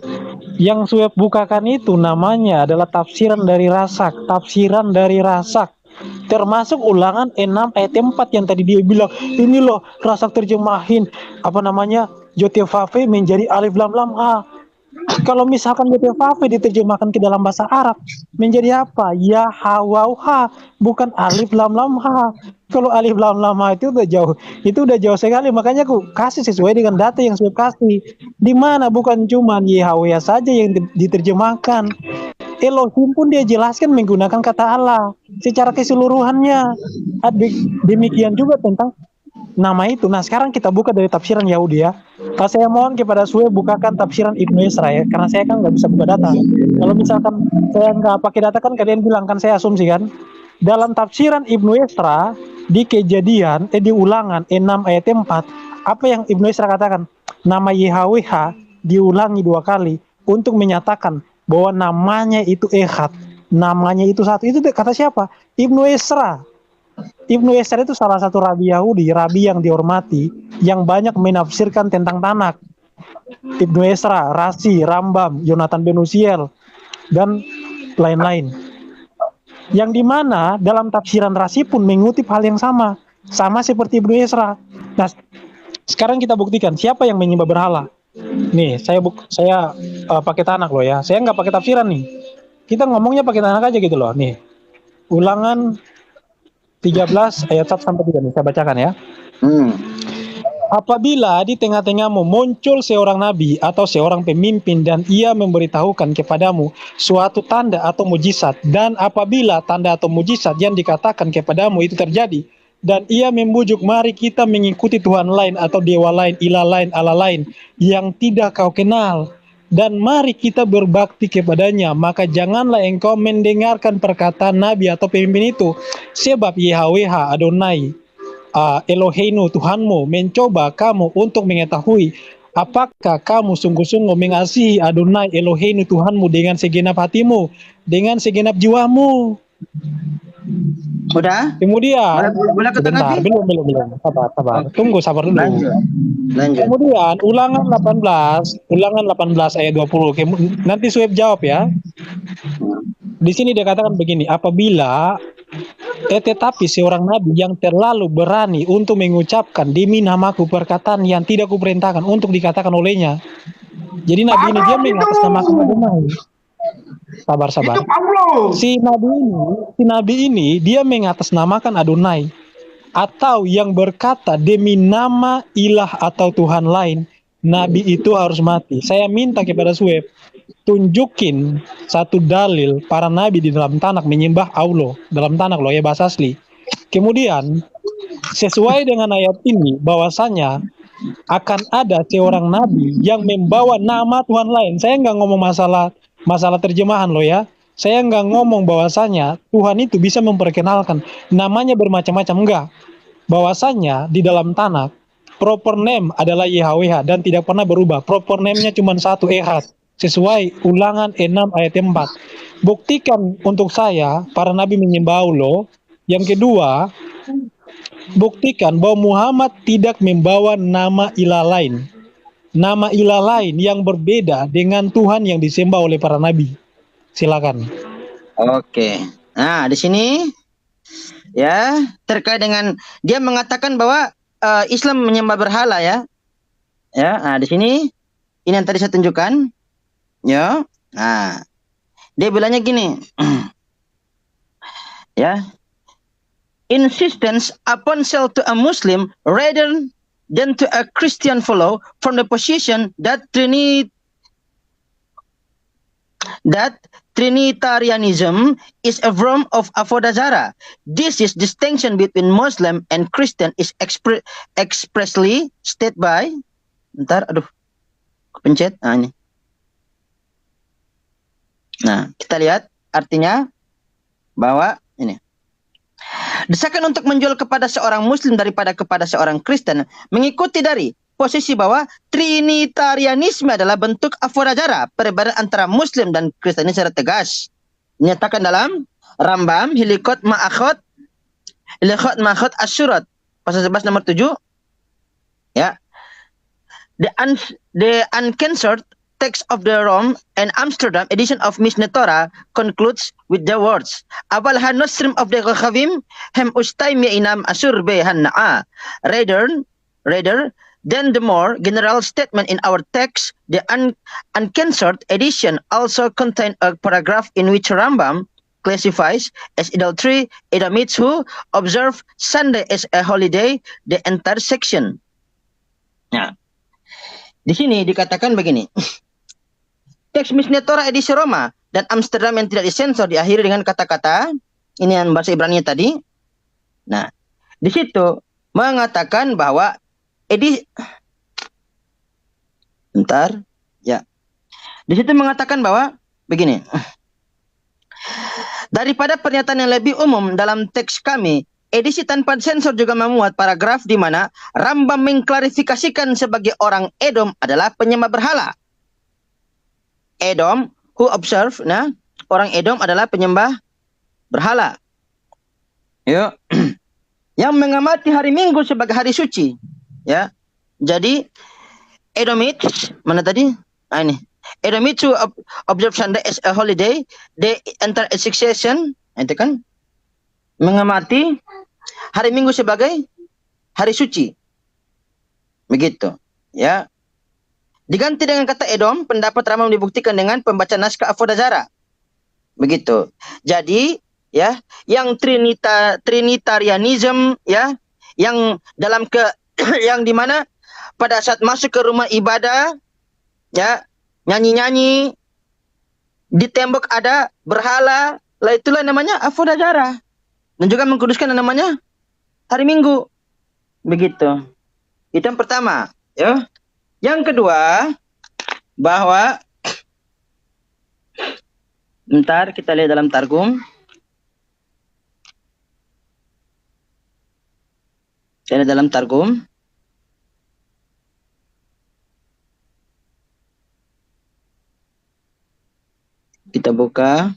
Yang Sueb bukakan itu namanya adalah tafsiran dari rasak. Tafsiran dari rasak. Termasuk ulangan 6 ayat 4 yang tadi dia bilang, ini loh rasak terjemahin apa namanya Yotefafe menjadi alif lam lam ha. Kalau misalkan Yotefafe diterjemahkan ke dalam bahasa Arab menjadi apa? Ya hawau ha, bukan alif lam lam ha. Kalau alif lam lam ha itu udah jauh sekali. Makanya aku kasih sesuai dengan data yang saya kasih. Di mana bukan cuma Yahweh saja yang diterjemahkan. Elohim pun dia jelaskan menggunakan kata Allah secara keseluruhannya. Demikian juga tentang nama itu. Nah sekarang kita buka dari tafsiran Yahudi ya. Kalau saya mohon kepada Suwe bukakan tafsiran Ibnu Esra ya, karena saya kan nggak bisa buka data. Kalau misalkan saya nggak pakai data kan kalian bilang kan saya asumsi kan. Dalam tafsiran Ibnu Esra di Kejadian di Ulangan 6 ayat 4, apa yang Ibnu Esra katakan? Nama Yahweh diulangi 2 kali untuk menyatakan bahwa namanya itu Ehad, namanya itu satu. Itu kata siapa? Ibnu Esra. Ibnu Esra itu salah satu rabi Yahudi, rabi yang dihormati, yang banyak menafsirkan tentang Tanakh. Ibnu Esra, Rashi, Rambam, Yonatan ben Uziel, dan lain-lain. Yang dimana dalam tafsiran Rashi pun mengutip hal yang sama seperti Ibnu Esra. Nah, sekarang kita buktikan siapa yang menyembah berhala. Nih, saya pakai Tanakh loh ya. Saya nggak pakai tafsiran nih. Kita ngomongnya pakai Tanakh aja gitu loh. Nih, Ulangan 13 ayat 1 sampai 3 nih, saya bacakan ya. Apabila di tengah-tengahmu muncul seorang nabi atau seorang pemimpin dan ia memberitahukan kepadamu suatu tanda atau mujizat, dan apabila tanda atau mujizat yang dikatakan kepadamu itu terjadi, dan ia membujuk mari kita mengikuti Tuhan lain atau dewa lain, ilah lain, Allah lain yang tidak kau kenal, dan mari kita berbakti kepadanya, maka janganlah engkau mendengarkan perkataan nabi atau pemimpin itu, sebab Yahweh Adonai Eloheinu Tuhanmu mencoba kamu untuk mengetahui apakah kamu sungguh-sungguh mengasihi Adonai Eloheinu Tuhanmu dengan segenap hatimu, dengan segenap jiwamu. Udah? Kemudian, Boleh kata sebentar, Nabi? belum. Sabar. Oke. Tunggu, sabar dulu. Lanjut. Kemudian ulangan 18 ayat 20. Nanti Sueb jawab ya. Di sini dia katakan begini, apabila tetapi seorang nabi yang terlalu berani untuk mengucapkan demi namaku perkataan yang tidak kuperintahkan untuk dikatakan olehnya. Jadi nabi ini dia Paulus itu. mengatasnamakan Adonai. Sabar. Itu Paulus. Si nabi ini dia mengatasnamakan Adonai, atau yang berkata demi nama ilah atau Tuhan lain, nabi itu harus mati. Saya minta kepada Sueb, tunjukin satu dalil para nabi di dalam tanah menyembah Allah, dalam tanah loh ya, bahasa asli. Kemudian sesuai dengan ayat ini bahwasanya akan ada seorang nabi yang membawa nama Tuhan lain. Saya nggak ngomong masalah terjemahan loh ya. Saya nggak ngomong bahwasanya Tuhan itu bisa memperkenalkan namanya bermacam-macam, enggak. Bahwasanya di dalam tanah proper name adalah YHWH dan tidak pernah berubah. Proper name-nya cuma satu, Ehad. Sesuai ulangan 6 ayat 4. Buktikan untuk saya para nabi menyembah Allah. Yang kedua, buktikan bahwa Muhammad tidak membawa nama ilah lain. Nama ilah lain yang berbeda dengan Tuhan yang disembah oleh para nabi. Silakan. Oke. Nah, di sini ya terkait dengan dia mengatakan bahwa Islam menyembah berhala ya. Ya, nah di sini ini yang tadi saya tunjukkan. Ya. Nah, dia bilangnya gini. Ya. Insistence upon sell to a Muslim rather than to a Christian follow from the position that Trinitarianism is a form of Avodazara. This is distinction between Muslim and Christian is expressly stated by. Ntar, aduh, kepencet. Nah ini. Nah, kita lihat artinya bahwa ini. Desakan untuk menjual kepada seorang Muslim daripada kepada seorang Kristen mengikuti dari posisi bahwa Trinitarianisme adalah bentuk avodazara, perbedaan antara Muslim dan Kristen ini secara tegas. Dinyatakan dalam Rambam, Hilikot Ma'akhot Asyurat, pasal 11 nomor 7. Ya. The uncensored text of the Rome and Amsterdam edition of Mishneh Torah concludes with the words Abal hanostrim of the Rechavim hem ustaim inam asur be hanna'a. Rather than the more general statement in our text, the uncensored edition also contains a paragraph in which Rambam classifies as adultery Edomites who observe Sunday as a holiday, the entire section. Nah, di sini dikatakan begini. Teks Mishneh Torah edisi Roma dan Amsterdam yang tidak disensor diakhiri dengan kata-kata ini yang bahasa Ibrani tadi. Nah, di situ mengatakan bahwa Di situ mengatakan bahwa begini. Daripada pernyataan yang lebih umum dalam teks kami, edisi tanpa sensor juga memuat paragraf di mana Rambam mengklarifikasikan sebagai orang Edom adalah penyembah berhala. Edom who observe, nah, orang Edom adalah penyembah berhala. Ya. Yang mengamati hari Minggu sebagai hari suci. Ya. Jadi Edomites, mana tadi? Ah ini. Edomites who observe Sunday as a holiday, they enter a succession, itu kan mengamati hari Minggu sebagai hari suci. Begitu. Ya. Diganti dengan kata Edom, pendapat Rambam dibuktikan dengan pembaca naskah Avodazara. Begitu. Jadi, ya, yang Trinitarianism, ya, yang dalam yang di mana pada saat masuk ke rumah ibadah, ya, nyanyi-nyanyi, di tembok ada berhala, lah itulah namanya Avodazara. Dan juga mengkuduskan namanya hari Minggu. Begitu. Itu yang pertama, ya. Yang kedua, bahwa bentar kita lihat dalam Targum. Kita lihat dalam Targum. Kita buka.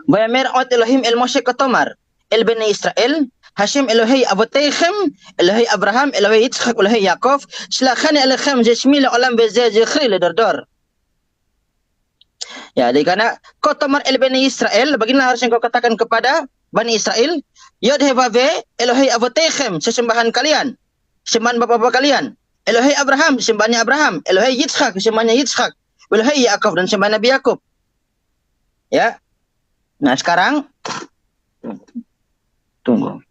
Vayamer ot Elohim el Moshe kotomar el bani Israel Hashem Elohei avoteichem Elohei Abraham Elohei Yitzchak Elohei Yaakov shlachani alechem jeshmi leolam veze jechri ledordor. Ya, jadi karena kotomar el bani Israel, beginilah harus yang kau katakan kepada Bani Israel, Yod Hevave Elohei avoteichem, sesembahan kalian, sembahan bapak-bapak kalian. Elohei Abraham, sembahannya Abraham. Elohei Yitzchak, sembahannya Yitzchak. Elohei Yaakov, dan sembahan Nabi Yakub. Ya. Nah, sekarang tunggu.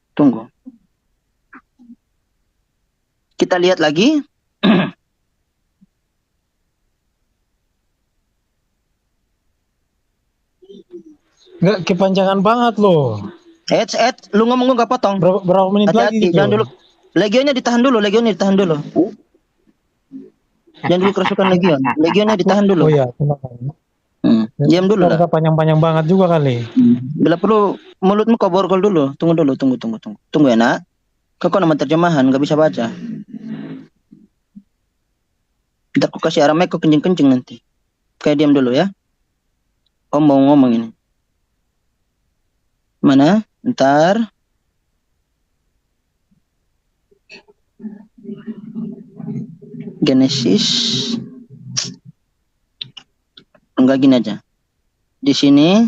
Kita lihat lagi. Nggak kepanjangan banget loh. Lu ngomong gak potong. Berapa menit lagi Hati-hati, gitu? jangan dulu. Legionnya ditahan dulu. Jangan dulu kerasukan legion. Legionnya ditahan dulu. Oh ya, tenang. Diam dulu lah. Nggak panjang-panjang banget juga kali. Bila perlu mulutmu kau borgol dulu. Tunggu dulu. Tunggu ya nak. Kau nama terjemahan gak bisa baca. Ntar aku kasih Aramek kau kencing-kencing nanti. Kayak diam dulu ya. Om mau ngomong ini. Mana? Ntar. Genesis. Enggak, gini aja. Di sini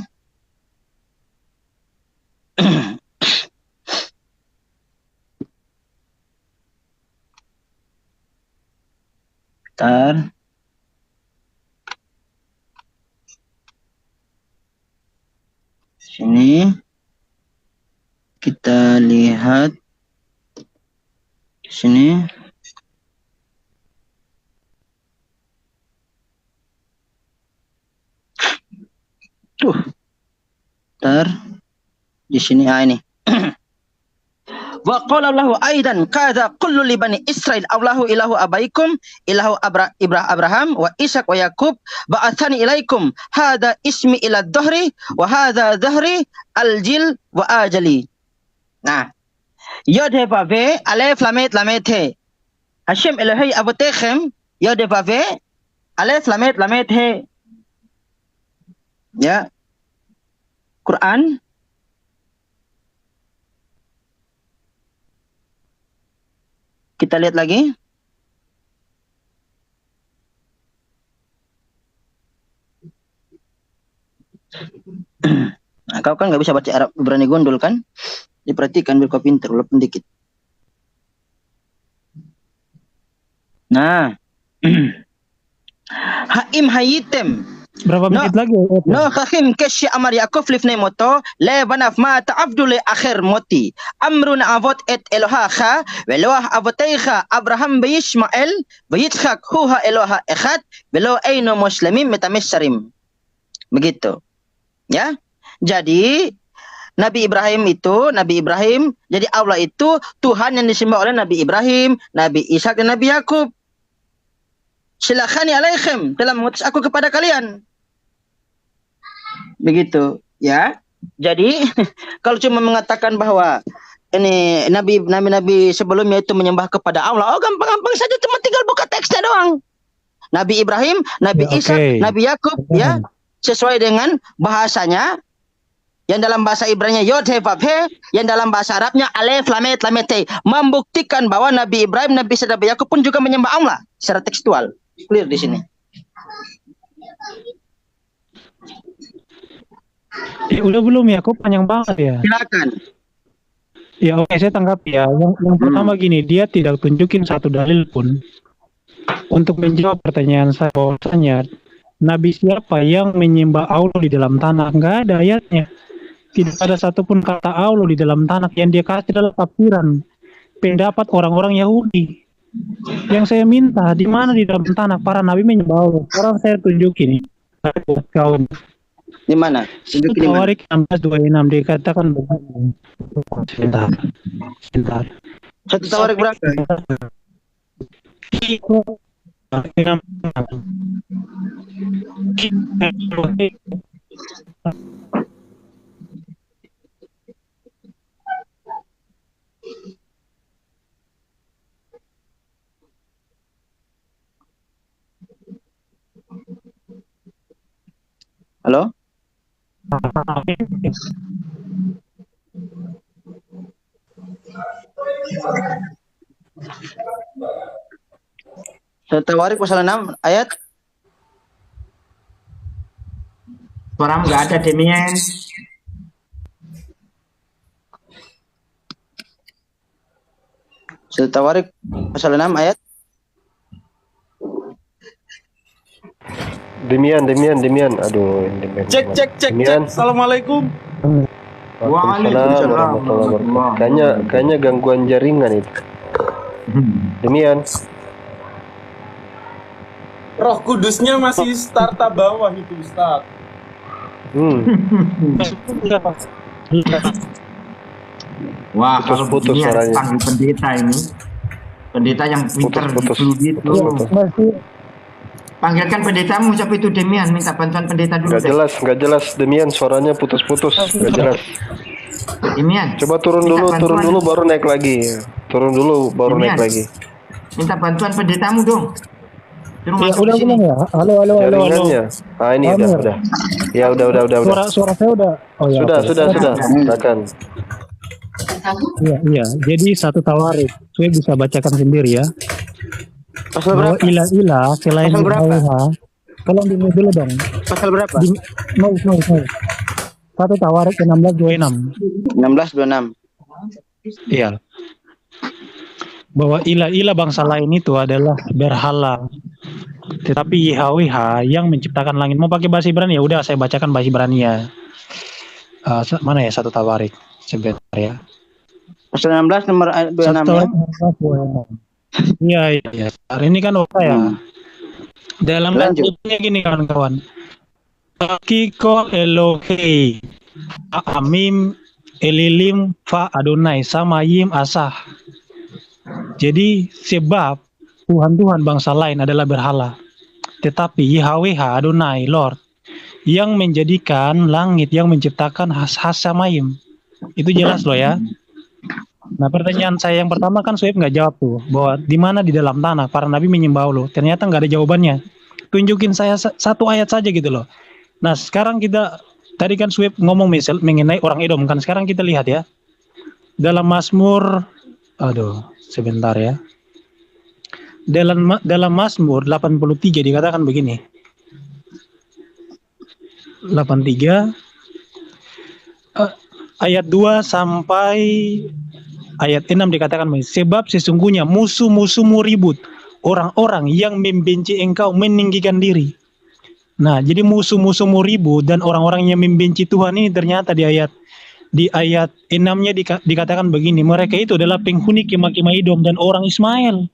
ntar. Sini kita lihat sini. Ntar di sini ini. Wa qala Allahu aidan kadza kullu li bani Israil Allahu ilahu abaikum ilahu Abraham wa Ishak wa Yakub ba'athani ilaikum hada ismi ila dhahri wa hadha dhahri aljil wa ajali. Nah, Yod He Vav He Alef Lamet Lamet He Hashem Elohei Avotechem Yod He Vav He Alef Lamet Lamet He. Ya, Quran kita lihat lagi. Nah, kau kan nggak bisa baca Arab Ibrani gondol kan? Diperhatikan biar kau pintar walaupun dikit. Nah, Haim Hayitem. Berapa menit lagi? No khahim keshi amar Yakov lifnei moto le banaf ma ta'abdule akhir moti amrun avot et elohacha veloah avoteicha Abraham Ishmael Yitzchak huha eloha echad velo eino muslimim metamesharim. Begitu. Ya. Jadi Nabi Ibrahim, jadi Allah itu Tuhan yang disembah oleh Nabi Ibrahim, Nabi Ishak dan Nabi Yakub. Silakhani alaihim, telah mengutus aku kepada kalian. Begitu, ya. Jadi kalau cuma mengatakan bahwa ini nabi sebelumnya itu menyembah kepada Allah, oh gampang-gampang saja, cuma tinggal buka teksnya doang. Nabi Ibrahim, Nabi Ishak, Nabi Yakub, ya, sesuai dengan bahasanya. Yang dalam bahasa Ibrani Yod He Vav He, yang dalam bahasa Arabnya Alef Lamet Lamet He, membuktikan bahwa Nabi Ibrahim, Nabi Ishak, Nabi Yakub pun juga menyembah Allah secara tekstual. Clear di sini. Udah belum ya? Kok panjang banget ya? Silakan. Ya oke, saya tanggapi ya. Yang pertama gini, dia tidak tunjukin satu dalil pun untuk menjawab pertanyaan saya bahwasanya Nabi siapa yang menyembah Allah di dalam tanah? Nggak ada ayatnya. Tidak ada satupun kata Allah di dalam tanah. Yang dia kasih adalah tafsiran pendapat orang-orang Yahudi. Yang saya minta, di mana di dalam tanah para nabi menyembah Allah? Sekarang saya tunjukin. Kau di mana? Tunjukin di mana? Tawarik 16:26 dikatakan begini. Sebentar. Satu Tawarik berapa? Halo? Surat Tawarik pasal 6 ayat Suaramu nggak ada, Demian. Surat Tawarik pasal 6 ayat Demian. Aduh, Demian. Cek. Demian. Assalamualaikum. Waalaikumsalam warahmatullahi wabarakatuh. Kayaknya gangguan jaringan itu. Demian. Roh Kudusnya masih starta bawah itu, Ustaz. Wah, kalau Putus-putus begini harus suaranya. panggil pendeta ini. Pendeta yang pinter Putus-putus. gitu. Masih Panggilkan pendetamu, siapa itu Demian, minta bantuan pendeta dulu. Nggak jelas Demian, suaranya putus-putus, nggak jelas. Demian. Coba turun minta dulu baru naik lagi. Turun dulu baru Demian. naik lagi. Minta bantuan pendetamu dong. Suruh ya, masuk udah ke sini. belum ya? Halo. Jaringannya. Ah, ini Amir. udah. Ya udah. Suara saya udah. Oh ya. Sudah. oke. Silakan. Iya. Jadi satu Tawarik. Saya bisa bacakan sendiri ya. pasal Bahwa berapa? ilah selain Pasal berapa? Allah. Tolong dulu dong. Pasal berapa? No. Satu Tawarik 16:26. 16:26. Iya. Bahwa ilah bangsa lain itu adalah berhala. Tetapi YHWH yang menciptakan langit. Mau pakai bahasa Ibrani ya? Udah saya bacakan bahasa Ibrani ya. Mana ya satu Tawarik? Sebentar ya. Pasal 16 nomor ayat 26 Satu ya. Tawarik 16:26. Iya. Hari ini kan ya. Dalam Lanjut. lanjutnya gini kawan-kawan. Hakiko Elohe Amim Elilim Fa Adonai sama Yim Asah. Jadi sebab Tuhan bangsa lain adalah berhala. Tetapi YHWH Adonai Lord yang menjadikan langit, yang menciptakan Hasamayim. Itu jelas loh ya. Nah, pertanyaan saya yang pertama kan Suhaib nggak jawab tuh, bahwa di mana di dalam tanah para nabi menyembah Allah. Ternyata nggak ada jawabannya. Tunjukin saya satu ayat saja gitu loh. Nah, sekarang kita tadi kan Suhaib ngomong misal mengenai orang Edom kan. Sekarang kita lihat ya. Dalam Mazmur sebentar ya. Dalam Mazmur 83 dikatakan begini. 83 ayat 2 sampai ayat 6 dikatakan begini. Sebab sesungguhnya musuh-musuhmu ribut, orang-orang yang membenci engkau meninggikan diri. Nah, jadi musuh-musuhmu ribut dan orang-orang yang membenci Tuhan ini ternyata di ayat 6-nya dikatakan begini, mereka itu adalah penghuni kemah-kemah Edom dan orang Ismail.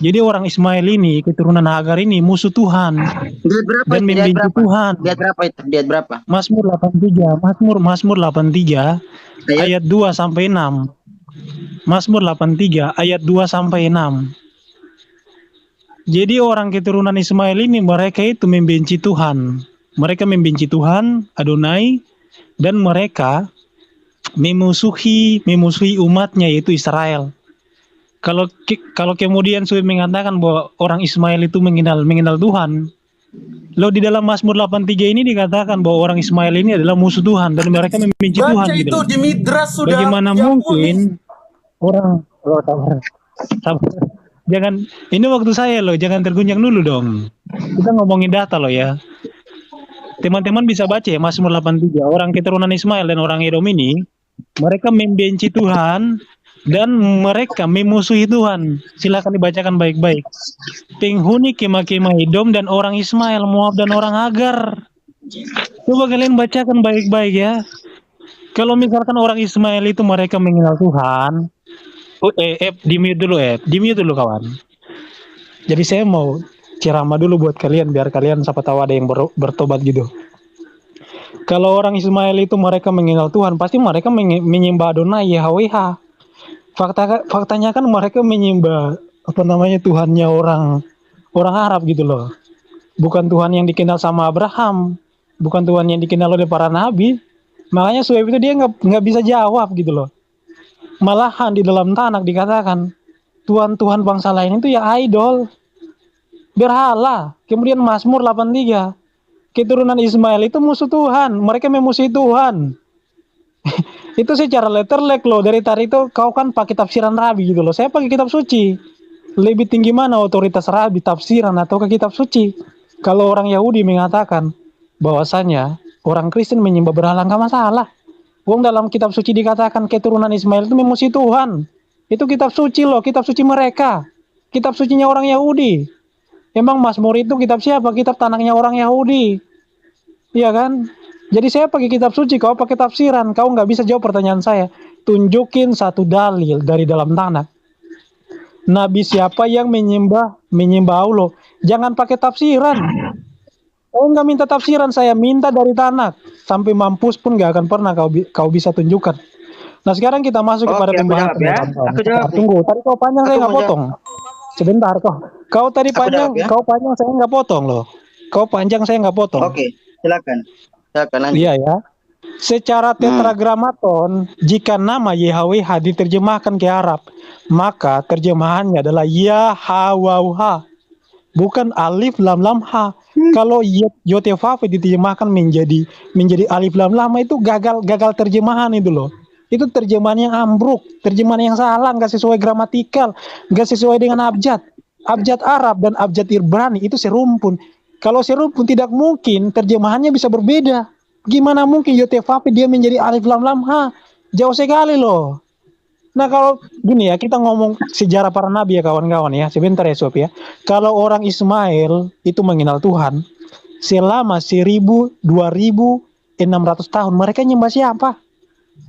Jadi orang Ismail ini, keturunan Hagar ini musuh Tuhan Diat berapa? dan Diat membenci berapa? Tuhan. Diat berapa itu? Diat berapa? Mazmur 83, Mazmur 83 ayat 2 sampai 6. Mazmur 83 ayat 2 sampai 6. Jadi orang keturunan Ismail ini mereka itu membenci Tuhan. Mereka membenci Tuhan, Adonai, dan mereka memusuhi umatnya yaitu Israel. Kalau kemudian Suhaib mengatakan bahwa orang Ismail itu mengenal Tuhan, lo di dalam Mazmur 83 ini dikatakan bahwa orang Ismail ini adalah musuh Tuhan dan mereka membenci Tuhan Baca gitu itu loh. di Midras sudah. Bagaimana diampuni. mungkin orang sabar. Jangan, ini waktu saya loh, jangan terguncang dulu dong. Kita ngomongin data loh ya. Teman-teman bisa baca ya Mazmur 83. Orang keturunan Ismail dan orang Edom ini mereka membenci Tuhan dan mereka memusuhi Tuhan. Silakan dibacakan baik-baik. Penghuni kemah-kemah Edom dan orang Ismail, Moab dan orang Hagar. Coba kalian bacakan baik-baik ya. Kalau misalkan orang Ismail itu mereka mengenal Tuhan. Di mute dulu kawan. Jadi saya mau ceramah dulu buat kalian biar kalian siapa tahu ada yang bertobat gitu. Kalau orang Ismail itu mereka mengenal Tuhan, pasti mereka menyembah Adonai YHWH. Faktanya kan mereka menyembah Tuhannya orang Arab gitu loh. Bukan Tuhan yang dikenal sama Abraham, bukan Tuhan yang dikenal oleh para nabi. Makanya Suhaib itu dia nggak bisa jawab gitu loh. Malahan di dalam Tanakh dikatakan Tuhan bangsa lain itu ya idol, berhala. Kemudian Mazmur 83 Keturunan Ismail itu musuh Tuhan, mereka memusuhi Tuhan. Itu secara letterlek loh, dari tadi itu kau kan pakai tafsiran Rabi gitu loh. Saya pakai kitab suci. Lebih tinggi mana otoritas Rabi, tafsiran atau ke kitab suci? Kalau orang Yahudi mengatakan bahwasanya orang Kristen menyembah berhala, nggak masalah. Wong dalam kitab suci dikatakan keturunan Ismail itu memusuhi Tuhan. Itu kitab suci loh, kitab suci mereka. Kitab sucinya orang Yahudi. Emang Mazmur itu kitab siapa? Kitab tanahnya orang Yahudi. Iya kan? Jadi saya pakai kitab suci, kau pakai tafsiran. Kau nggak bisa jawab pertanyaan saya. Tunjukin satu dalil dari dalam tanah. Nabi siapa yang menyembah Allah? Jangan pakai tafsiran. Kau nggak minta tafsiran, saya minta dari tanah. Sampai mampus pun nggak akan pernah kau bisa tunjukkan. Nah sekarang kita masuk kepada Oke, aku pembahasan. jawab ya. Aku jawab nih. Tunggu, tadi kau panjang saya Aku nggak mau potong. Sebentar kok. Kau tadi Aku panjang, jawab ya. kau panjang saya nggak potong loh. Kau panjang saya nggak potong. Oke, silakan. Silakan lanjut. Iya ya. Secara tetragramaton, jika nama YHWH diterjemahkan ke Arab, maka terjemahannya adalah Yahawauha, bukan alif lam lam ha. Kalau Yotefafe diterjemahkan menjadi alif lam lam itu gagal terjemahan itu loh. Itu terjemahan yang ambruk, terjemahan yang salah, nggak sesuai gramatikal, nggak sesuai dengan abjad. Abjad Arab dan abjad Ibrani itu serumpun. Kalau serumpun tidak mungkin terjemahannya bisa berbeda. Gimana mungkin Yotefafe dia menjadi alif lam lam ha? Jauh sekali loh. Nah kalau gini ya, kita ngomong sejarah para nabi ya kawan-kawan ya. Sebentar ya Sob ya. Kalau orang Ismail itu mengenal Tuhan selama 1000, 2600 tahun, mereka nyembah siapa?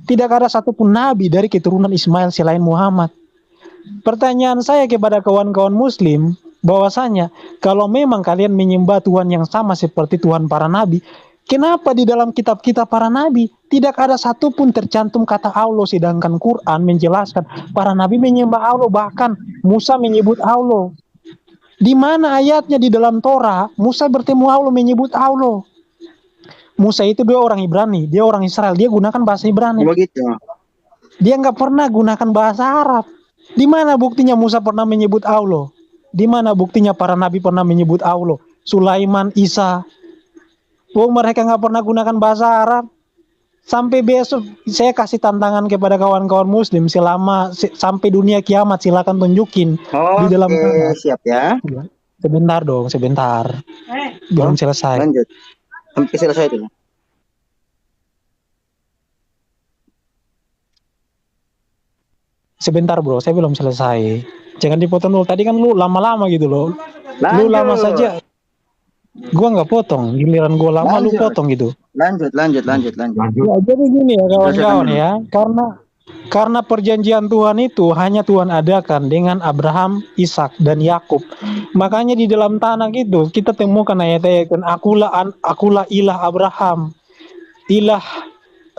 Tidak ada satupun nabi dari keturunan Ismail selain Muhammad. Pertanyaan saya kepada kawan-kawan muslim, bahwasanya kalau memang kalian menyembah Tuhan yang sama seperti Tuhan para nabi, kenapa di dalam kitab-kitab para nabi tidak ada satupun tercantum kata Allah, sedangkan Quran menjelaskan para nabi menyembah Allah, bahkan Musa menyebut Allah. Di mana ayatnya di dalam Torah Musa bertemu Allah menyebut Allah? Musa itu dia orang Ibrani, dia orang Israel, dia gunakan bahasa Ibrani. Begitu. Dia nggak pernah gunakan bahasa Arab. Di mana buktinya Musa pernah menyebut Allah? Di mana buktinya para nabi pernah menyebut Allah? Sulaiman, Isa. Oh, mereka nggak pernah gunakan bahasa Arab. Sampai besok saya kasih tantangan kepada kawan-kawan muslim sampai dunia kiamat, silakan tunjukin di dalam Oke, siap ya. Sebentar dong, sebentar. Belum selesai. Lanjut. Sampai selesai dulu. Sebentar bro, saya belum selesai. Jangan dipotong dulu. Tadi kan lu lama-lama gitu loh. Lu lama saja. Gua nggak potong. Giliran gua lama lu potong gitu. Lanjut. Ya, jadi gini ya kawan-kawan ya. Karena perjanjian Tuhan itu hanya Tuhan adakan dengan Abraham, Ishak dan Yakub. Makanya di dalam tanah itu kita temukan ayat-ayat akulah ilah Abraham, ilah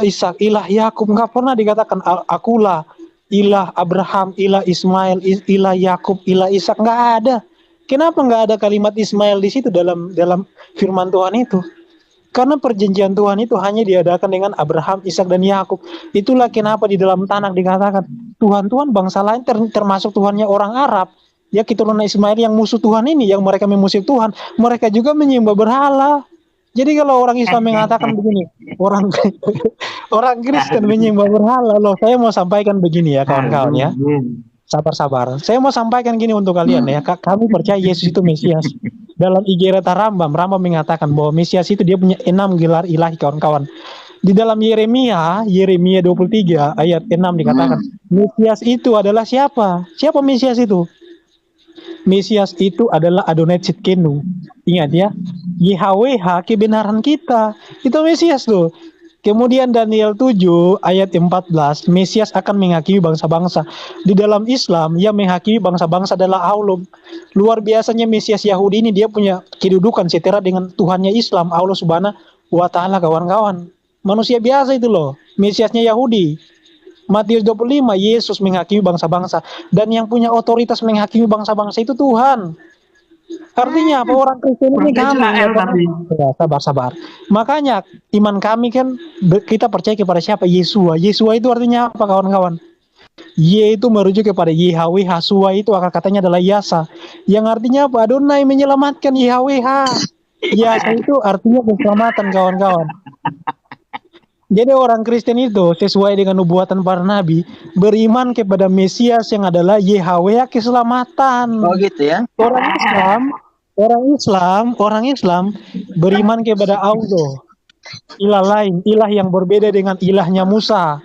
Ishak, ilah Yakub. Nggak pernah dikatakan akulah ilah Abraham, ilah Ismail, ilah Yakub, ilah Ishak. Nggak ada. Kenapa nggak ada kalimat Ismail di situ dalam firman Tuhan itu? Karena perjanjian Tuhan itu hanya diadakan dengan Abraham, Ishak dan Yakub. Itulah kenapa di dalam tanah dikatakan Tuhan bangsa lain termasuk Tuhannya orang Arab, ya keturunan Ismail yang musuh Tuhan ini, yang mereka memusuhi Tuhan, mereka juga menyembah berhala. Jadi kalau orang Islam mengatakan begini, orang Kristen menyembah berhala, loh saya mau sampaikan begini ya kawan-kawan ya. Sabar. Saya mau sampaikan gini untuk kalian ya. Kami percaya Yesus itu Mesias. Dalam Igereta Rambam mengatakan bahwa Mesias itu dia punya 6 gelar ilahi kawan-kawan. Di dalam Yeremia 23 ayat 6 dikatakan Mesias itu adalah siapa? Siapa Mesias itu? Mesias itu adalah Adonai Tzidkenu. Ingat ya, YHWH kebenaran kita. Itu Mesias loh. Kemudian Daniel 7 ayat 14, Mesias akan menghakimi bangsa-bangsa. Di dalam Islam, yang menghakimi bangsa-bangsa adalah Allah. Luar biasanya Mesias Yahudi ini dia punya kedudukan setara dengan Tuhannya Islam, Allah Subhanahu wa Ta'ala kawan-kawan. Manusia biasa itu loh, Mesiasnya Yahudi. Matius 25, Yesus menghakimi bangsa-bangsa. Dan yang punya otoritas menghakimi bangsa-bangsa itu Tuhan. Artinya apa? Orang Kristen ini kami ya, sabar. Makanya iman kami kan kita percaya kepada siapa? Yesua. Yesua itu artinya apa kawan-kawan? Y itu merujuk kepada YHWH. Sua itu akar katanya adalah Yasa, yang artinya apa? Adonai menyelamatkan, YHWH. Biasa itu artinya keselamatan kawan-kawan. Jadi orang Kristen itu sesuai dengan nubuatan para nabi beriman kepada Mesias yang adalah Yahweh keselamatan. Oh gitu ya. Orang Islam beriman kepada Allah, ilah lain, ilah yang berbeda dengan ilahnya Musa.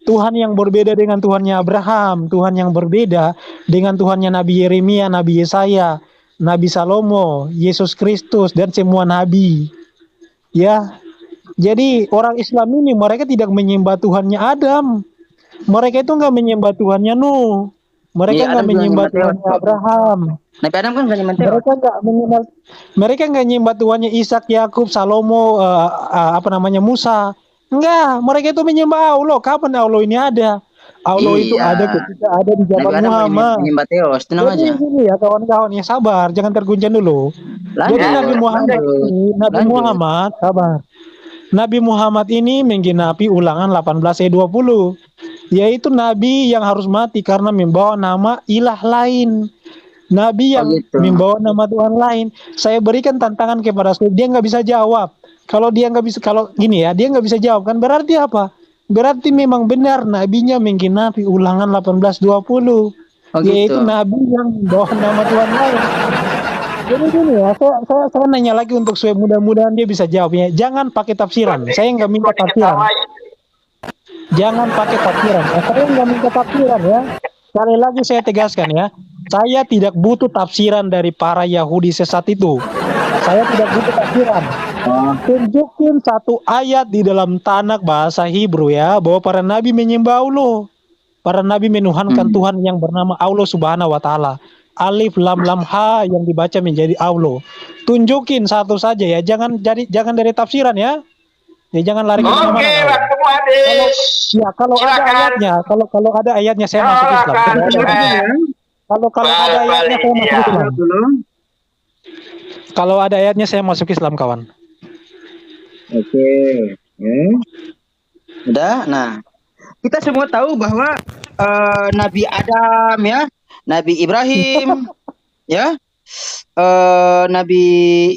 Tuhan yang berbeda dengan Tuhannya Abraham, Tuhan yang berbeda dengan Tuhannya Nabi Yeremia, Nabi Yesaya, Nabi Salomo, Yesus Kristus dan semua nabi. Ya. Jadi orang Islam ini mereka tidak menyembah Tuhannya Adam. Mereka itu enggak menyembah Tuhannya Nuh. Mereka enggak menyembah Tuhannya Abraham. Nabi Adam kan enggak nyembah. Mereka enggak menyembah Tuhannya Ishak, Yakub, Salomo, Musa. Enggak, mereka itu menyembah Allah. Kapan Allah ini ada? Allah itu ada ketika ada di zaman Muhammad. Menyembah Theos, tenang aja. Ini ya kawan-kawan ya, sabar, jangan terguncang dulu. Jadi Nabi Muhammad ini menggenapi Ulangan 18 ayat 20, yaitu nabi yang harus mati karena membawa nama ilah lain. Nabi yang membawa nama Tuhan lain. Saya berikan tantangan kepada Soeb, dia nggak bisa jawab. Kalau dia nggak bisa, kalau gini ya, dia nggak bisa jawab kan berarti apa? Berarti memang benar nabinya menggenapi Ulangan 18:20, yaitu nabi yang membawa nama Tuhan lain. Jadi gini ya, saya nanya lagi untuk Soeb, mudah-mudahan dia bisa jawabnya. Jangan pakai tafsiran. Saya nggak minta tafsiran. Jangan pakai tafsiran. Saya nggak minta tafsiran ya. Sekali lagi saya tegaskan ya. Saya tidak butuh tafsiran dari para Yahudi sesat itu. Saya tidak butuh tafsiran. Tunjukin satu ayat di dalam Tanakh bahasa Hebrew ya, bahwa para nabi menyembah Allah. Para nabi menuhankan Tuhan yang bernama Allah Subhanahu wa Ta'ala. Alif lam lam ha yang dibaca menjadi Allah. Tunjukin satu saja ya, jangan dari tafsiran ya. Ya jangan lari ke mana-mana. Kalau ada ayatnya, kalau ada ayatnya saya masuk Islam. Kalau ada ayatnya saya masuk Islam. Kalau ada ayatnya saya masuk Islam, kawan. Oke. Udah. Nah, kita semua tahu bahwa Nabi Adam ya, Nabi Ibrahim, ya, Nabi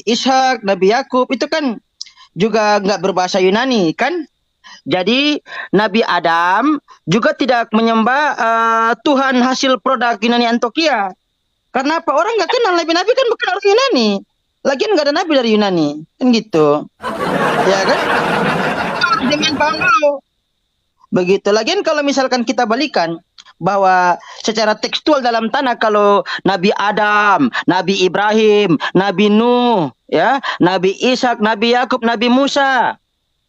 Ishak, Nabi Yakub itu kan juga nggak berbahasa Yunani kan? Jadi Nabi Adam juga tidak menyembah Tuhan hasil produk Yunani Antioquia. Karena apa? Orang nggak kenal Nabi-Nabi kan bukan orang Yunani. Lagian nggak ada Nabi dari Yunani, kan gitu, ya kan? Jangan paham dulu. Begitu. Lagian kalau misalkan kita balikan bahwa secara tekstual dalam Tanakh kalau Nabi Adam, Nabi Ibrahim, Nabi Nuh, ya, Nabi Ishak, Nabi Yakub, Nabi Musa,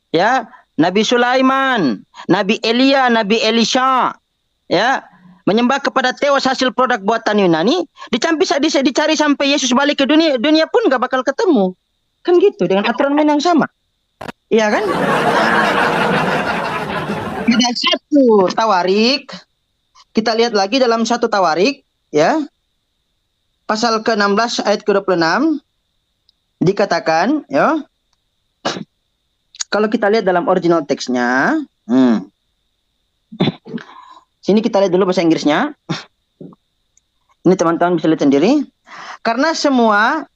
ya, Nabi Sulaiman, Nabi Elia, Nabi Elisha, ya, menyembah kepada Theos hasil produk buatan Yunani, dicari sampai Yesus balik ke dunia pun nggak bakal ketemu, kan gitu, dengan aturan main yang sama, iya kan? Ada satu Tawarik. Kita lihat lagi dalam satu Tawarik, ya. Pasal ke-16 ayat ke-26 dikatakan, ya. Kalau kita lihat dalam original teksnya, sini kita lihat dulu bahasa Inggrisnya. Ini teman-teman bisa lihat sendiri. Karena semua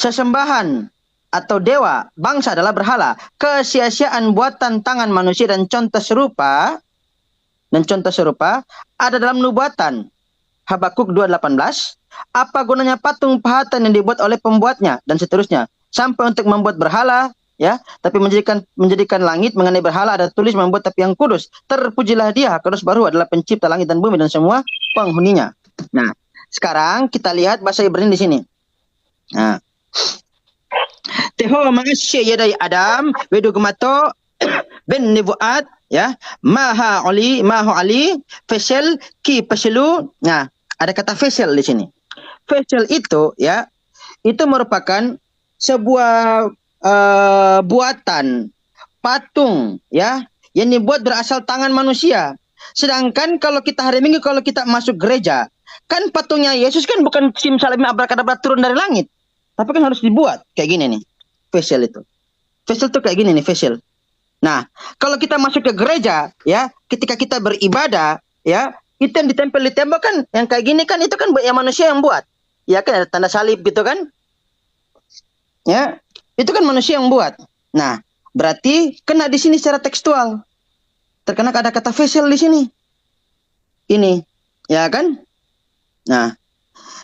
sesembahan atau dewa bangsa adalah berhala, kesia-siaan buatan tangan manusia dan contoh serupa ada dalam nubuatan Habakuk 2:18. Apa gunanya patung pahatan yang dibuat oleh pembuatnya dan seterusnya, sampai untuk membuat berhala, ya, tapi menjadikan langit. Mengenai berhala ada tulis membuat tapi yang kudus. Terpujilah dia, kudus baru adalah pencipta langit dan bumi dan semua penghuninya. Nah, sekarang kita lihat bahasa Ibrani di sini. Nah, Teho maasya yadai Adam wedugmato ben nebuat, ya, maha ali facial ki pasilu. Nah, ada kata facial di sini. Facial itu, ya, itu merupakan sebuah buatan patung, ya, yang dibuat berasal tangan manusia. Sedangkan kalau kita hari Minggu, kalau kita masuk gereja, kan patungnya Yesus kan bukan simsalabim abrakadabra turun dari langit, tapi kan harus dibuat kayak gini nih. Facial itu kayak gini nih, facial. Nah, kalau kita masuk ke gereja, ya, ketika kita beribadah, ya, itu yang ditempel di tembok kan, yang kayak gini kan, itu kan yang manusia yang buat, ya kan, ada tanda salib gitu kan. Ya, itu kan manusia yang buat. Nah, berarti kena di sini secara tekstual. Terkena ada kata facial di sini. Ini, ya kan? Nah,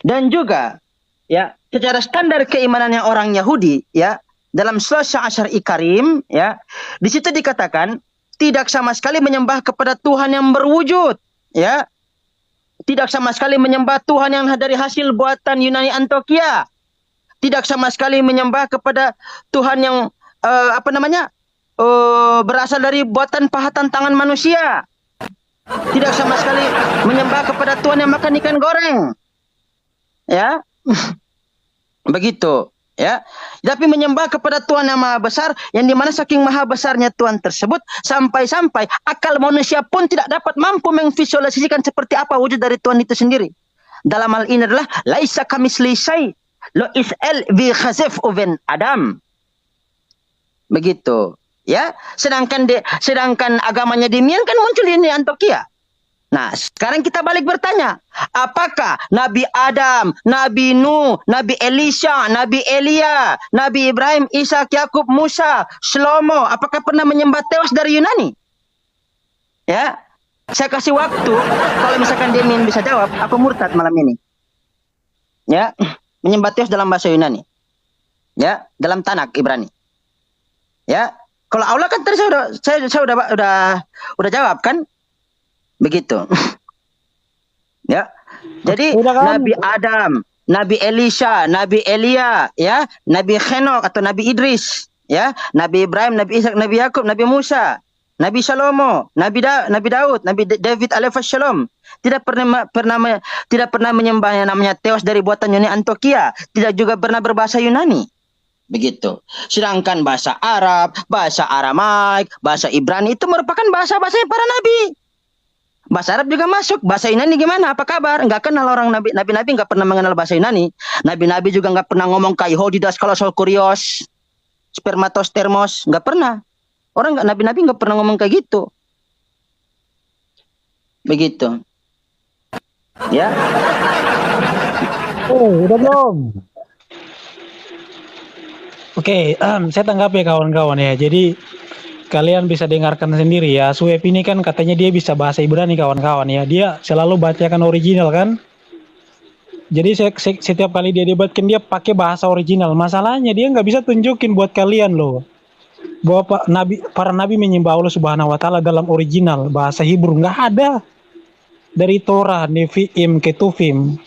dan juga ya, secara standar keimanannya orang Yahudi, ya, dalam surah Sya'ashar Karim, ya, di situ dikatakan tidak sama sekali menyembah kepada Tuhan yang berwujud, ya. Tidak sama sekali menyembah Tuhan yang dari hasil buatan Yunani Antioquia. Tidak sama sekali menyembah kepada Tuhan yang berasal dari buatan pahatan tangan manusia. Tidak sama sekali menyembah kepada Tuhan yang makan ikan goreng. Ya. Begitu, ya. Tapi menyembah kepada Tuhan yang Maha Besar, yang dimana saking maha besarnya Tuhan tersebut, sampai-sampai akal manusia pun tidak dapat mampu memvisualisasikan seperti apa wujud dari Tuhan itu sendiri. Dalam hal ini adalah laisa kamisli syai' lo is'al bi khazif uven Adam. Begitu, ya. Sedangkan agamanya Demian kan muncul di Antioquia. Nah, sekarang kita balik bertanya, apakah Nabi Adam, Nabi Nuh, Nabi Elisha, Nabi Elia, Nabi Ibrahim, Ishak, Yakub, Musa, Shlomo, apakah pernah menyembah Theos dari Yunani? Ya, saya kasih waktu, kalau misalkan Demian bisa jawab, aku murtad malam ini. Ya, menyembah Theos dalam bahasa Yunani. Ya, dalam Tanak Ibrani. Ya, kalau Allah kan tadi saya udah jawab kan? Begitu. Ya. Jadi Nabi Adam, Nabi Elisha, Nabi Elia, ya, Nabi Henok atau Nabi Idris, ya, Nabi Ibrahim, Nabi Ishak, Nabi Yakub, Nabi Musa, Nabi Salomo, Nabi Daud, Nabi David alaihi shalom tidak pernah menyembah yang namanya Theos dari buatan Yunani Antioquia, tidak juga pernah berbahasa Yunani. Begitu. Sedangkan bahasa Arab, bahasa Aramaik, bahasa Ibrani itu merupakan bahasa-bahasa para nabi. Bahasa Arab juga masuk. Bahasa Yunani gimana? Apa kabar? Enggak kenal orang nabi-nabi enggak pernah mengenal bahasa Yunani. Nabi-nabi juga enggak pernah ngomong kaihodidas kolosol kurios, spermatos termos, enggak pernah. Orang enggak nabi-nabi enggak pernah ngomong kayak gitu. Begitu. Ya. Oh, udah belum? Oke, saya tanggapi kawan-kawan ya. Jadi kalian bisa dengarkan sendiri ya. Sueb ini kan katanya dia bisa bahasa Ibrani kawan-kawan ya. Dia selalu bacakan original kan. Jadi setiap kali dia debatkan dia pakai bahasa original. Masalahnya dia nggak bisa tunjukin buat kalian loh, bahwa para nabi menyembah Allah Subhanahu Wa Taala dalam original bahasa Hebrew. Nggak ada. Dari Torah, Nevi'im, Ketuvim,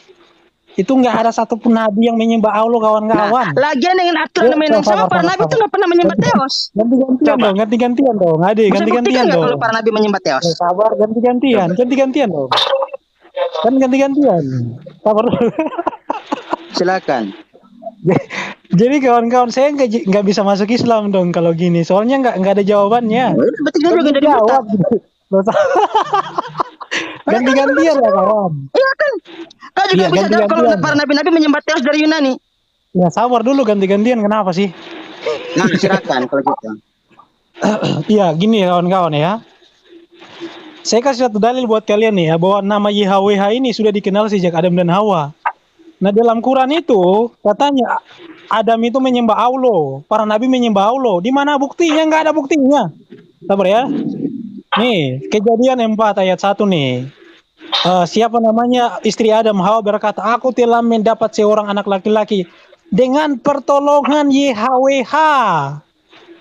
itu nggak ada satupun nabi yang menyembah Allah kawan-kawan. Nah, lagian dengan aturan yang sama para nabi itu nggak pernah menyembah Theos. Ganti-gantian dong. Ade, ganti-gantian dong. Kalau para nabi menyembah Theos. Sabar, ganti-gantian dong. Kan ganti-gantian. Sabar. Silakan. Jadi kawan-kawan saya nggak bisa masuk Islam dong kalau gini. Soalnya nggak ada jawabannya. Berarti dia juga dari jawab. Ganti-gantian lah kawan. Iya kan? Kau juga bisa jawab kalau para nabi-nabi menyembah Theos dari Yunani. Ya sabar dulu, ganti-gantian kenapa sih? Nah, silakan kalau gitu. Iya, gini ya kawan-kawan ya. Saya kasih satu dalil buat kalian nih ya, bahwa nama YHWH ini sudah dikenal sejak Adam dan Hawa. Nah, dalam Quran itu katanya Adam itu menyembah Allah, para nabi menyembah Allah. Di mana buktinya? Nggak ada buktinya. Sabar ya. Nih, Kejadian 4 ayat 1 nih. Siapa namanya istri Adam, Hawa berkata, aku telah mendapat seorang anak laki-laki dengan pertolongan YHWH.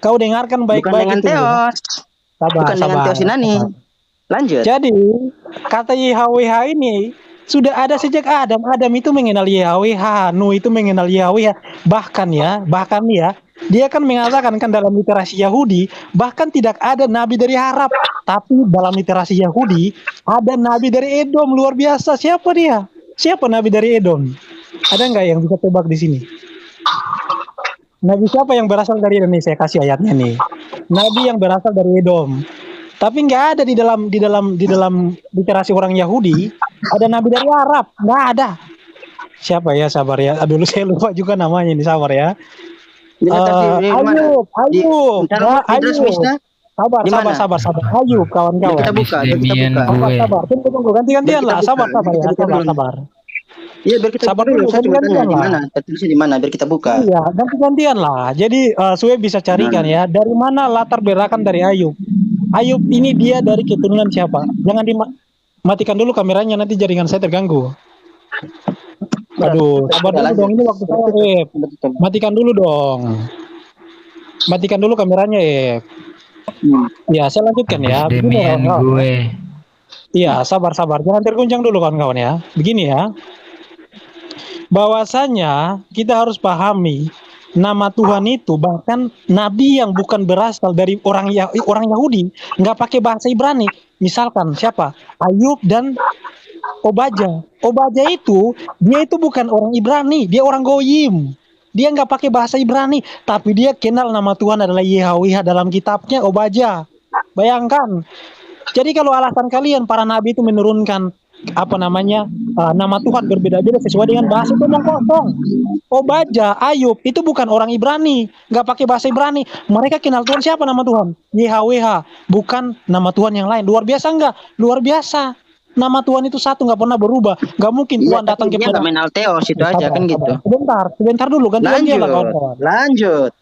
Kau dengarkan baik-baik. Bukan dengan Theos. Bukan dengan Theos Yunani. Lanjut. Jadi kata YHWH ini sudah ada sejak Adam. Adam itu mengenal YHWH, Nuh itu mengenal YHWH. Bahkan ya, dia kan mengatakan kan dalam literasi Yahudi, bahkan tidak ada nabi dari Arab, tapi dalam literasi Yahudi ada nabi dari Edom. Luar biasa. Siapa dia? Siapa nabi dari Edom? Ada nggak yang bisa tebak di sini? Nabi siapa yang berasal dari Edom? Nih saya kasih ayatnya nih. Nabi yang berasal dari Edom. Tapi nggak ada di dalam literasi orang Yahudi ada nabi dari Arab. Nggak ada. Siapa ya? Sabar ya. Aduh, saya lupa juga namanya ini. Sabar ya. Ayub. Sabar. Ayub, kawan-kawan. Kita buka. Sabar. Tunggu. Ganti-gantian lah. Sabar ya. Sabar. Iya, biar kita Sabar buka dulu. dulu, Saya cuma tanya gantian di lah. mana, tertulisnya di mana biar kita buka. Iya, ganti-gantian lah. Jadi Sue bisa carikan ya, dari mana latar belakang dari Ayub. Ayub ini dia dari keturunan siapa? Jangan dimatikan dulu kameranya, nanti jaringan saya terganggu. Aduh, sabar dulu dong, ini waktu saya, Matikan dulu dong. Matikan dulu kameranya, Ya, saya lanjutkan ya. Habis Begini Demian kawan-kawan. gue. Iya, sabar-sabar. Jangan terguncang dulu kawan-kawan ya. Begini ya. Bahwasanya kita harus pahami nama Tuhan itu, bahkan nabi yang bukan berasal dari orang Yahudi nggak pakai bahasa Ibrani. Misalkan siapa? Ayub dan Obaja. Obaja itu dia itu bukan orang Ibrani, dia orang Goyim. Dia nggak pakai bahasa Ibrani, tapi dia kenal nama Tuhan adalah Yahweh dalam kitabnya Obaja. Bayangkan. Jadi kalau alasan kalian para nabi itu menurunkan nama Tuhan berbeda-beda sesuai dengan bahasa, itu omong kosong. Obaja, Ayub itu bukan orang Ibrani, nggak pakai bahasa Ibrani. Mereka kenal Tuhan siapa nama Tuhan? YHWH, bukan nama Tuhan yang lain. Luar biasa nggak? Luar biasa. Nama Tuhan itu satu, nggak pernah berubah. Nggak mungkin Tuhan datang Dia kepada. nggak main Alteos itu aja kan gitu. Sebentar dulu, ganti-gantian lah kawan-kawan.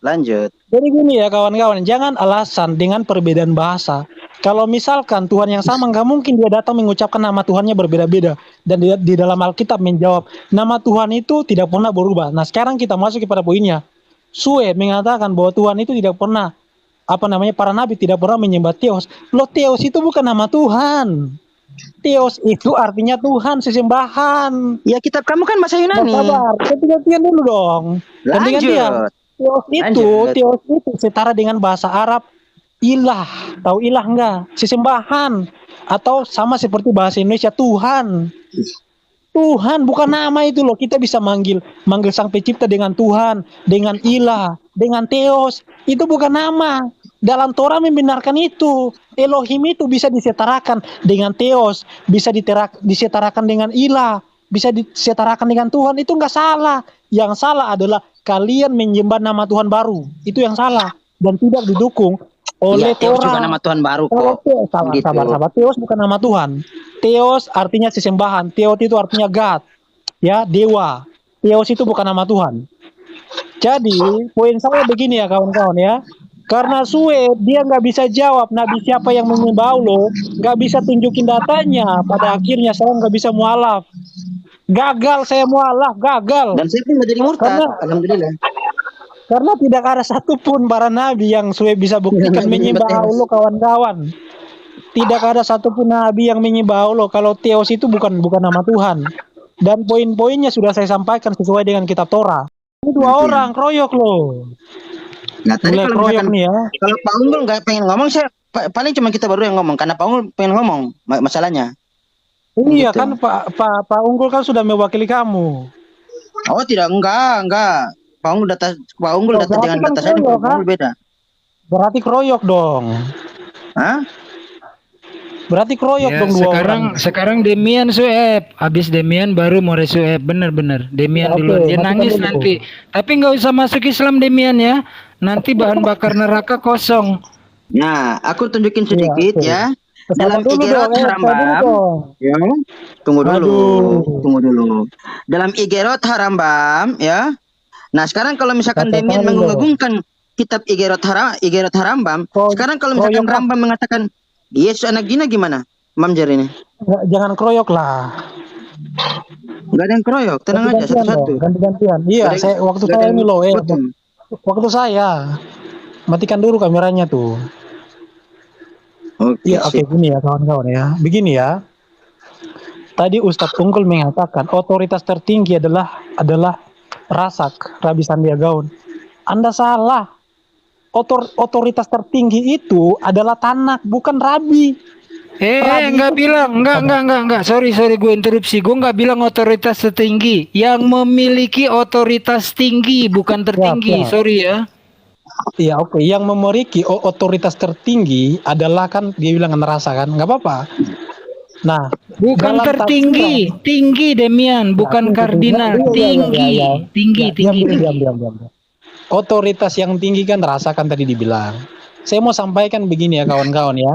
Lanjut. Jadi gini ya kawan-kawan, jangan alasan dengan perbedaan bahasa. Kalau misalkan Tuhan yang sama, nggak mungkin dia datang mengucapkan nama Tuhannya berbeda-beda. Dan di dalam Alkitab menjawab, nama Tuhan itu tidak pernah berubah. Nah sekarang kita masuk kepada poinnya. Sue mengatakan bahwa Tuhan itu tidak pernah, para nabi tidak pernah menyembah Theos. Loh, Theos itu bukan nama Tuhan. Theos itu artinya Tuhan, sesembahan. Ya kitab kamu kan bahasa Yunani. Sabar, ganti-gantian dulu dong. Ganti-gantian. Theos itu setara dengan bahasa Arab ilah. Tahu ilah enggak? Sesembahan. Atau sama seperti bahasa Indonesia Tuhan. Tuhan bukan nama itu loh. Kita bisa manggil Sang Pencipta dengan Tuhan, dengan ilah, dengan Theos. Itu bukan nama. Dalam Torah membenarkan itu. Elohim itu bisa disetarakan dengan Theos, bisa disetarakan dengan ilah, bisa disetarakan dengan Tuhan. Itu enggak salah. Yang salah adalah kalian menyembah nama Tuhan baru. Itu yang salah dan tidak didukung oleh Theos Torah. juga nama Tuhan baru kok. Sabar. Theos bukan nama Tuhan. Theos artinya sesembahan. Theos itu artinya God. Ya, dewa. Theos itu bukan nama Tuhan. Jadi, poin saya begini ya kawan-kawan ya. Karena Sue dia nggak bisa jawab nabi siapa yang menyembah Allah, nggak bisa tunjukin datanya. Pada akhirnya saya nggak bisa mualaf. Gagal saya mualaf, gagal. Dan saya pun menjadi murtad. Alhamdulillah. Karena tidak ada satupun para nabi yang Sue bisa buktikan menyembah Allah kawan-kawan. Tidak ada satupun nabi yang menyembah Allah. Kalau Theos itu bukan nama Tuhan. Dan poin-poinnya sudah saya sampaikan sesuai dengan kitab Torah. Ini dua orang kroyok loh. Nah tadi Mulai kalau kroyok nih ya. kalau Pak Unggul nggak pengen ngomong, saya paling cuma kita baru yang ngomong karena Pak Unggul pengen ngomong masalahnya. Iya Gitu. kan Pak Unggul kan sudah mewakili kamu. Oh tidak, enggak. Pak Unggul data berarti dengan kan data saya kroyok, Pak kan? Unggul beda. Berarti kroyok dong. Hah? Berarti kroyok Ya, dong dua orang. sekarang Demian Sueb, habis Demian baru More Sueb, bener. Demian Oke, dulu, dia matikan nangis dulu. nanti. Tapi nggak usah masuk Islam Demian ya, nanti bahan bakar neraka kosong. Nah, aku tunjukin sedikit oke. ya. Sabar Dalam dulu Igerot dong, sabar dulu Harambam, dong. ya. Tunggu Aduh. dulu. Dalam Igerot Harambam, ya. Nah, sekarang kalau misalkan Kata Demian kali mengagungkan kitab Igerot Harambam, sekarang kalau misalkan kroyok lah. Rambam mengatakan Yesus anak Dina gimana? Mamjar ini. Jangan kroyok lah. Enggak ada yang keroyok, tenang aja satu-satu. Ganti-gantian. Iya, Nggak ada- waktu nggak ada saya yang ini loh, potong. waktu saya. Matikan dulu kameranya tuh. Oke, Iya, oke, sip. gini ya kawan-kawan ya. Begini ya. Tadi Ustadz Unggul mengatakan otoritas tertinggi adalah Rasak, Rabi Sandiagaun. Anda salah. Otoritas tertinggi itu adalah Tanak, bukan Rabi. Rabi Enggak itu- bilang, enggak. Sorry gue interupsi. Gue enggak bilang otoritas tertinggi. Yang memiliki otoritas tinggi, bukan tertinggi. Siap. Sorry ya. Iya, oke. Yang memiliki otoritas tertinggi adalah kan dia bilang ngerasa kan, nggak apa-apa. Nah, Bukan dalam tertinggi, tinggi Demian, bukan tinggi, kardinal, tinggi. tinggi. Diam. Otoritas yang tinggi kan rasakan tadi dibilang. Saya mau sampaikan begini ya kawan-kawan ya.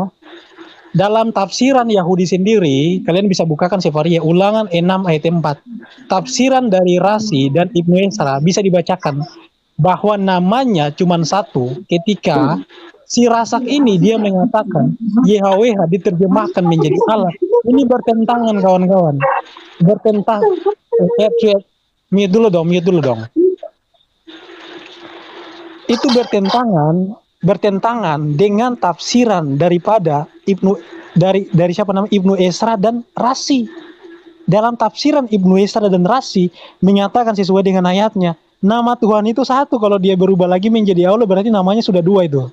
Dalam tafsiran Yahudi sendiri, kalian bisa bukakan Sefaria Ulangan 6 ayat 4. Tafsiran dari Rasi dan Ibnu Esra bisa dibacakan bahwa namanya cuma satu ketika si Rasak ini dia mengatakan YHWH diterjemahkan menjadi Allah. Ini bertentangan kawan-kawan. Bertentangan. Mute dulu dong. Itu bertentangan dengan tafsiran daripada dari siapa namanya Ibnu Esra dan Rasi. Dalam tafsiran Ibnu Esra dan Rasi menyatakan sesuai dengan ayatnya, nama Tuhan itu satu. Kalau dia berubah lagi menjadi Allah berarti namanya sudah dua itu.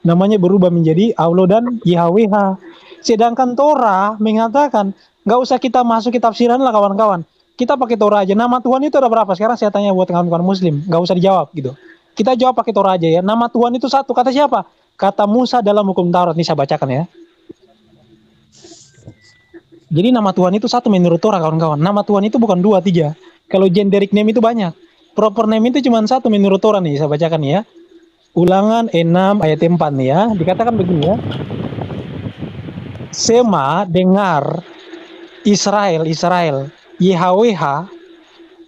Namanya berubah menjadi Allah dan YHWH. Sedangkan Torah mengatakan nggak usah kita masuk ke tafsiran lah kawan-kawan. Kita pakai Torah aja. Nama Tuhan itu ada berapa? Sekarang saya tanya buat kawan-kawan Muslim, nggak usah dijawab gitu. Kita jawab pakai Torah aja ya. Nama Tuhan itu satu. Kata siapa? Kata Musa dalam hukum Taurat. Ini saya bacakan ya. Jadi nama Tuhan itu satu menurut Torah kawan-kawan. Nama Tuhan itu bukan 2, 3. Kalau generic name itu banyak. Proper name itu cuma satu menurut Torah nih. Saya bacakan ya. Ulangan 6 ayat 4 nih ya. Dikatakan begini ya. Sema, dengar, Israel. YHWH,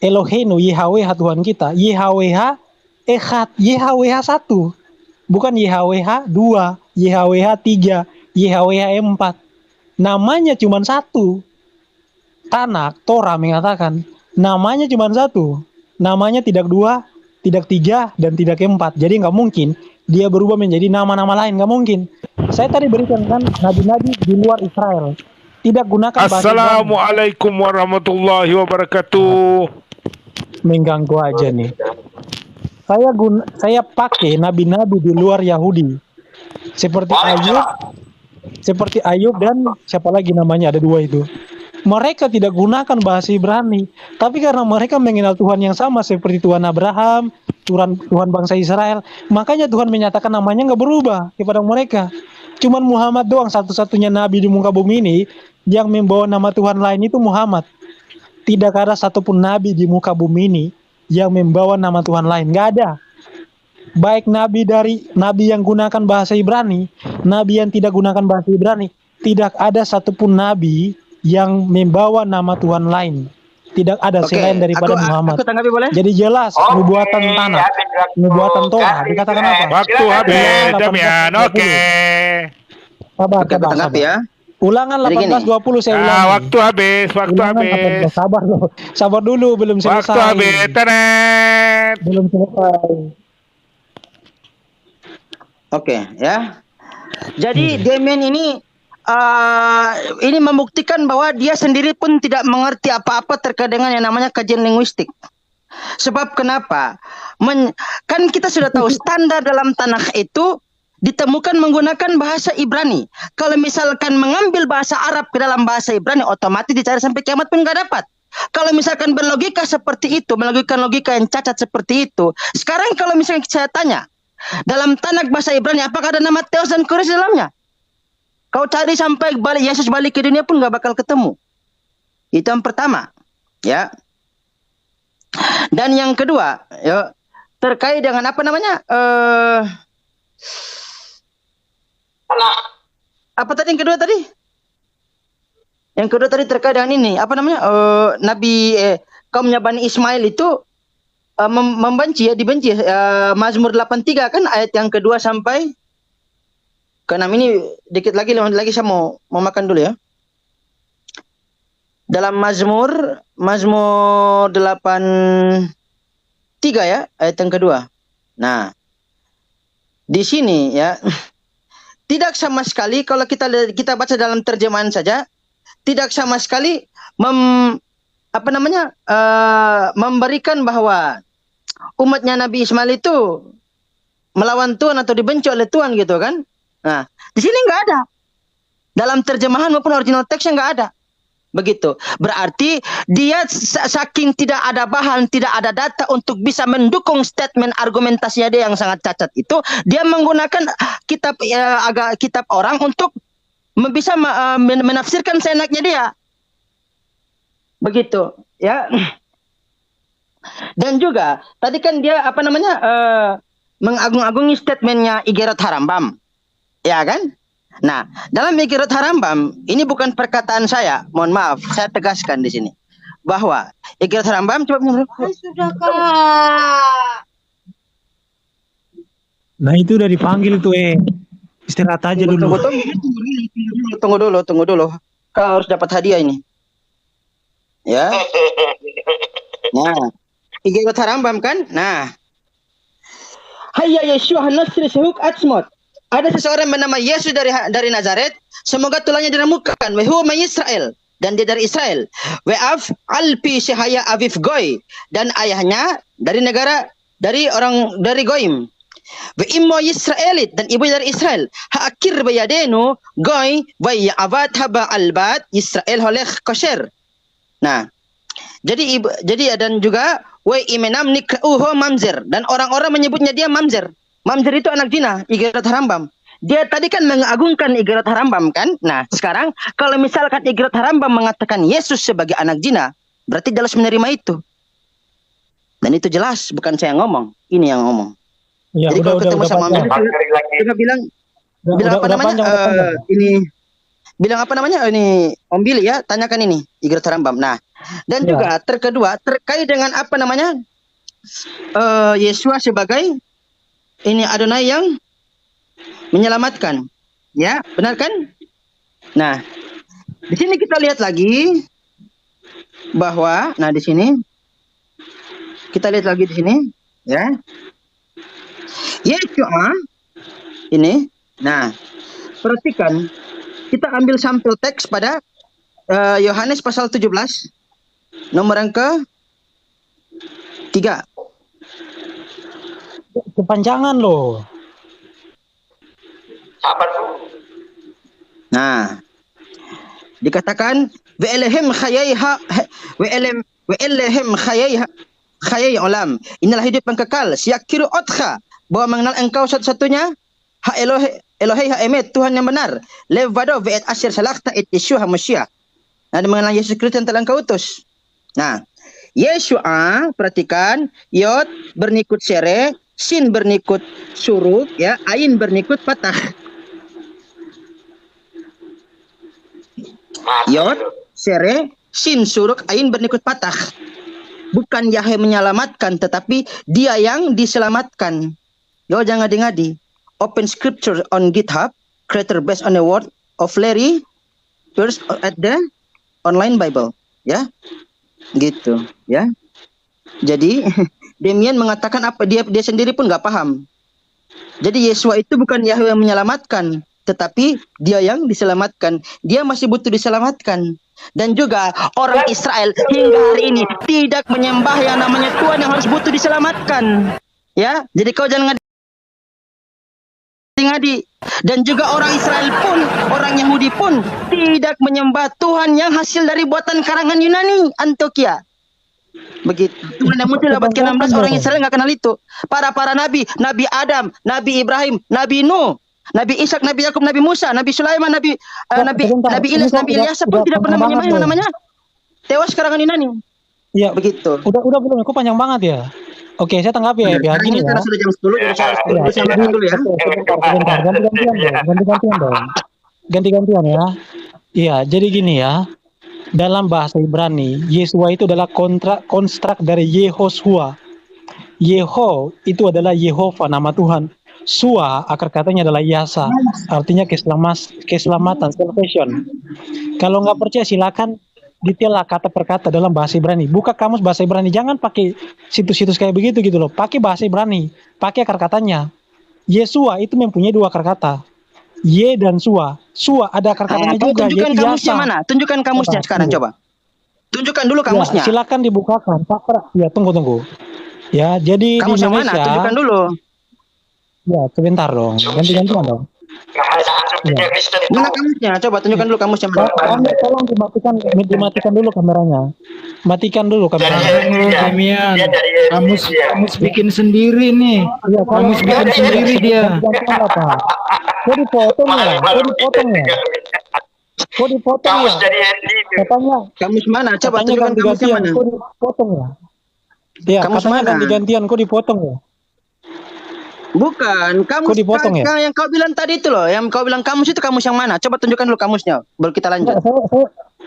Elohenu, YHWH Tuhan kita. YHWH Echad, YHWH 1. Bukan YHWH 2, YHWH 3, YHWH 4. Namanya cuma satu. Tanak, Torah mengatakan namanya cuma satu. Namanya tidak 2, tidak 3, dan tidak 4. Jadi nggak mungkin dia berubah menjadi nama-nama lain. Nggak mungkin. Saya tadi berikan kan nabi-nabi di luar Israel. Tidak gunakan bahasa Assalamualaikum warahmatullahi wabarakatuh. Mengganggu aja nih. Saya pakai nabi-nabi di luar Yahudi. Seperti Ayub dan siapa lagi namanya, ada 2 itu. Mereka tidak gunakan bahasa Ibrani, tapi karena mereka mengenal Tuhan yang sama seperti Tuhan Abraham, Tuhan bangsa Israel, makanya Tuhan menyatakan namanya nggak berubah kepada mereka. Cuman Muhammad doang satu-satunya nabi di muka bumi ini yang membawa nama Tuhan lain itu Muhammad. Tidak ada satupun nabi di muka bumi ini yang membawa nama Tuhan lain, nggak ada. Baik nabi yang gunakan bahasa Ibrani, nabi yang tidak gunakan bahasa Ibrani, tidak ada satupun nabi yang membawa nama Tuhan lain. Tidak ada selain daripada Muhammad. Aku tanggapi boleh? Jadi jelas nubuatan tanah, nubuatan Torah dikatakan apa? Waktu habis, Damian. Oke. Sabar. Ya. Ulangan 18:20 saya ulangi. Waktu habis. Sabar dulu, belum selesai. Waktu habis, tenet. Belum selesai. Oke, ya. Jadi Damian ini membuktikan bahwa dia sendiri pun tidak mengerti apa-apa terkait dengan yang namanya kajian linguistik. Sebab kenapa? Kan kita sudah tahu standar dalam Tanakh itu ditemukan menggunakan bahasa Ibrani. Kalau misalkan mengambil bahasa Arab ke dalam bahasa Ibrani, otomatis dicari sampai kiamat pun nggak dapat. Kalau misalkan berlogika seperti itu, melakukan logika yang cacat seperti itu. Sekarang kalau misalnya saya tanya, dalam Tanakh bahasa Ibrani, apakah ada nama Theos dan Kurios di dalamnya? Kau cari sampai Yesus balik ke dunia pun nggak bakal ketemu. Itu yang pertama, ya. Dan yang kedua, ya, terkait dengan apa namanya? Apa tadi yang kedua tadi? Yang kedua tadi terkait dengan ini, apa namanya? Kaumnya Bani Ismail itu membenci ya, dibenci. Mazmur 83 kan ayat yang kedua sampai ke-6 ini dikit lagi, 5 menit lagi saya mau makan dulu ya. Dalam Mazmur 83 ya, ayat yang kedua. Nah, di sini ya, tidak sama sekali kalau kita baca dalam terjemahan saja, tidak sama sekali memberikan bahwa umatnya Nabi Ismail itu melawan Tuhan atau dibenci oleh Tuhan gitu kan. Nah, di sini nggak ada. Dalam terjemahan maupun original teksnya nggak ada. Begitu. Berarti dia saking tidak ada bahan, tidak ada data untuk bisa mendukung statement argumentasinya dia yang sangat cacat itu, dia menggunakan kitab orang untuk bisa menafsirkan seenaknya dia. Begitu, ya. Dan juga tadi kan dia mengagung-agungi statementnya Igerat Harambam. Ya kan? Nah, dalam Iqrat Harambam, ini bukan perkataan saya. Mohon maaf, saya tegaskan di sini bahwa Iqrat Harambam coba Sudah Kak. Nah itu udah dipanggil tuh istirahat aja dulu. Tunggu dulu. Kau harus dapat hadiah ini. Ya. Nah, Iqrat Harambam kan? Nah. Hayya Yeshua Nasri Sehuk Atsmot. Ada seseorang bernama Yesus dari Nazaret, semoga tulangnya diramukan. Wa huwa min Israel, dan dia dari Israel. Wa af alpi syahaya avif goy, dan ayahnya dari Goim. Wa immo Israelit, dan ibu dari Israel. Haakir bayadenu goy wa ya'avat haba albat Israel holech kosher. Nah, jadi dan juga wa imenam nikra'uhu mamzer, dan orang-orang menyebutnya dia mamzer. Mamzer itu anak zina, Iqrat Harambam. Dia tadi kan mengagungkan Iqrat Harambam kan? Nah, sekarang kalau misalkan Iqrat Harambam mengatakan Yesus sebagai anak zina, berarti dia harus menerima itu. Dan itu jelas, bukan saya yang ngomong, ini yang ngomong. Ya, jadi kalau ketemu sama Mamzer, kita bilang apa namanya? Bilang apa namanya? Ini Om Billy ya, tanyakan ini Iqrat Harambam. Nah, dan juga terkedua terkait dengan apa namanya? Yesua sebagai ini Adonai yang menyelamatkan. Ya, benar kan? Nah, di sini kita lihat lagi bahwa di sini kita lihat lagi di sini ya. Yeshua ini. Nah, perhatikan, kita ambil sampel teks pada Yohanes pasal 17 nomor yang ke-3. Kepanjangan loh. Nah, dikatakan ve'elehem khayai olam. Inilah hidup yang kekal. Siyakiru otcha, bahwa mengenal engkau satu-satunya ha Elohei ha emet, Tuhan yang benar. Levado ve'et asyir salakta et Yeshua ha-Mashiach. Nah, mengenal Yesus Kristus yang telah engkau utus. Nah, Yeshua, perhatikan, Yod bernikut sere, Sin bernikut suruk, ya, Ain bernikut patah. Yod, sere, Sin suruk, Ain bernikut patah. Bukan Yahweh menyelamatkan, tetapi dia yang diselamatkan. Yo, jangan ngadi-ngadi. Open scripture on GitHub, creator based on the word of Larry, first at the online Bible, ya, gitu, ya. Jadi Demian mengatakan apa dia sendiri pun nggak paham. Jadi Yesua itu bukan Yahweh yang menyelamatkan, tetapi dia yang diselamatkan. Dia masih butuh diselamatkan. Dan juga orang Israel hingga hari ini tidak menyembah yang namanya Tuhan yang harus butuh diselamatkan. Ya, jadi kau jangan ngadi. Dan juga orang Israel pun, orang Yahudi pun tidak menyembah Tuhan yang hasil dari buatan karangan Yunani, Antioquia. Begitu. Tuhan yang muncul abad ke-16, orang Israel nggak kenal itu. Para nabi, Nabi Adam, Nabi Ibrahim, Nabi Nuh, Nabi Ishak, Nabi Yakub, Nabi Musa, Nabi Sulaiman, Nabi Ilyas, Nabi Ilyas pun tidak pernah menyembah yang namanya tewas karangan Yunani. Iya, begitu. Udah belum, kok panjang banget ya. Oke, saya tanggapi ya. Biar gini ya. Sudah jam 10, jadi saya harus dulu ya. Sebentar, ganti-gantian ya. Iya, jadi gini ya. Dalam bahasa Ibrani, Yesua itu adalah konstrak dari Yehoshua. Yeho itu adalah Yehova, nama Tuhan. Sua, akar katanya adalah Yasa, artinya keselamatan, salvation. Kalau nggak percaya silakan detail kata per kata dalam bahasa Ibrani. Buka kamus bahasa Ibrani, jangan pakai situs-situs kayak begitu gitu loh. Pakai bahasa Ibrani, pakai akar katanya. Yesua itu mempunyai dua akar kata. Ye dan Sua. Sua ada akar katanya juga. Tunjukkan kamusnya mana? Tunjukkan kamusnya sekarang coba. Tunjukkan dulu kamusnya. Ya, silakan dibukakan. Ya, tunggu. Ya, jadi kamus di Indonesia. Mana? Tunjukkan dulu. Ya, sebentar dong. Ganti-gantian dong. Ya. Mana kamusnya? Coba tunjukkan dulu kamusnya mana. Tolong dimatikan dulu kameranya. Matikan dulu kameranya. Demian. Kamus bikin sendiri nih. Ya, kamus bikin sendiri dia. Kok dipotong ya? Kamus jadi Andy itu. Katanya. Kamus mana? Coba tunjukkan kamusnya mana. Kok dipotong ya? Ya, kamus katanya mana? ganti-gantian, kok dipotong ya? Bukan, kamus Kok dipotong ya? yang kau bilang tadi itu loh, yang kau bilang kamus itu kamus yang mana? Coba tunjukkan dulu kamusnya, baru kita lanjut.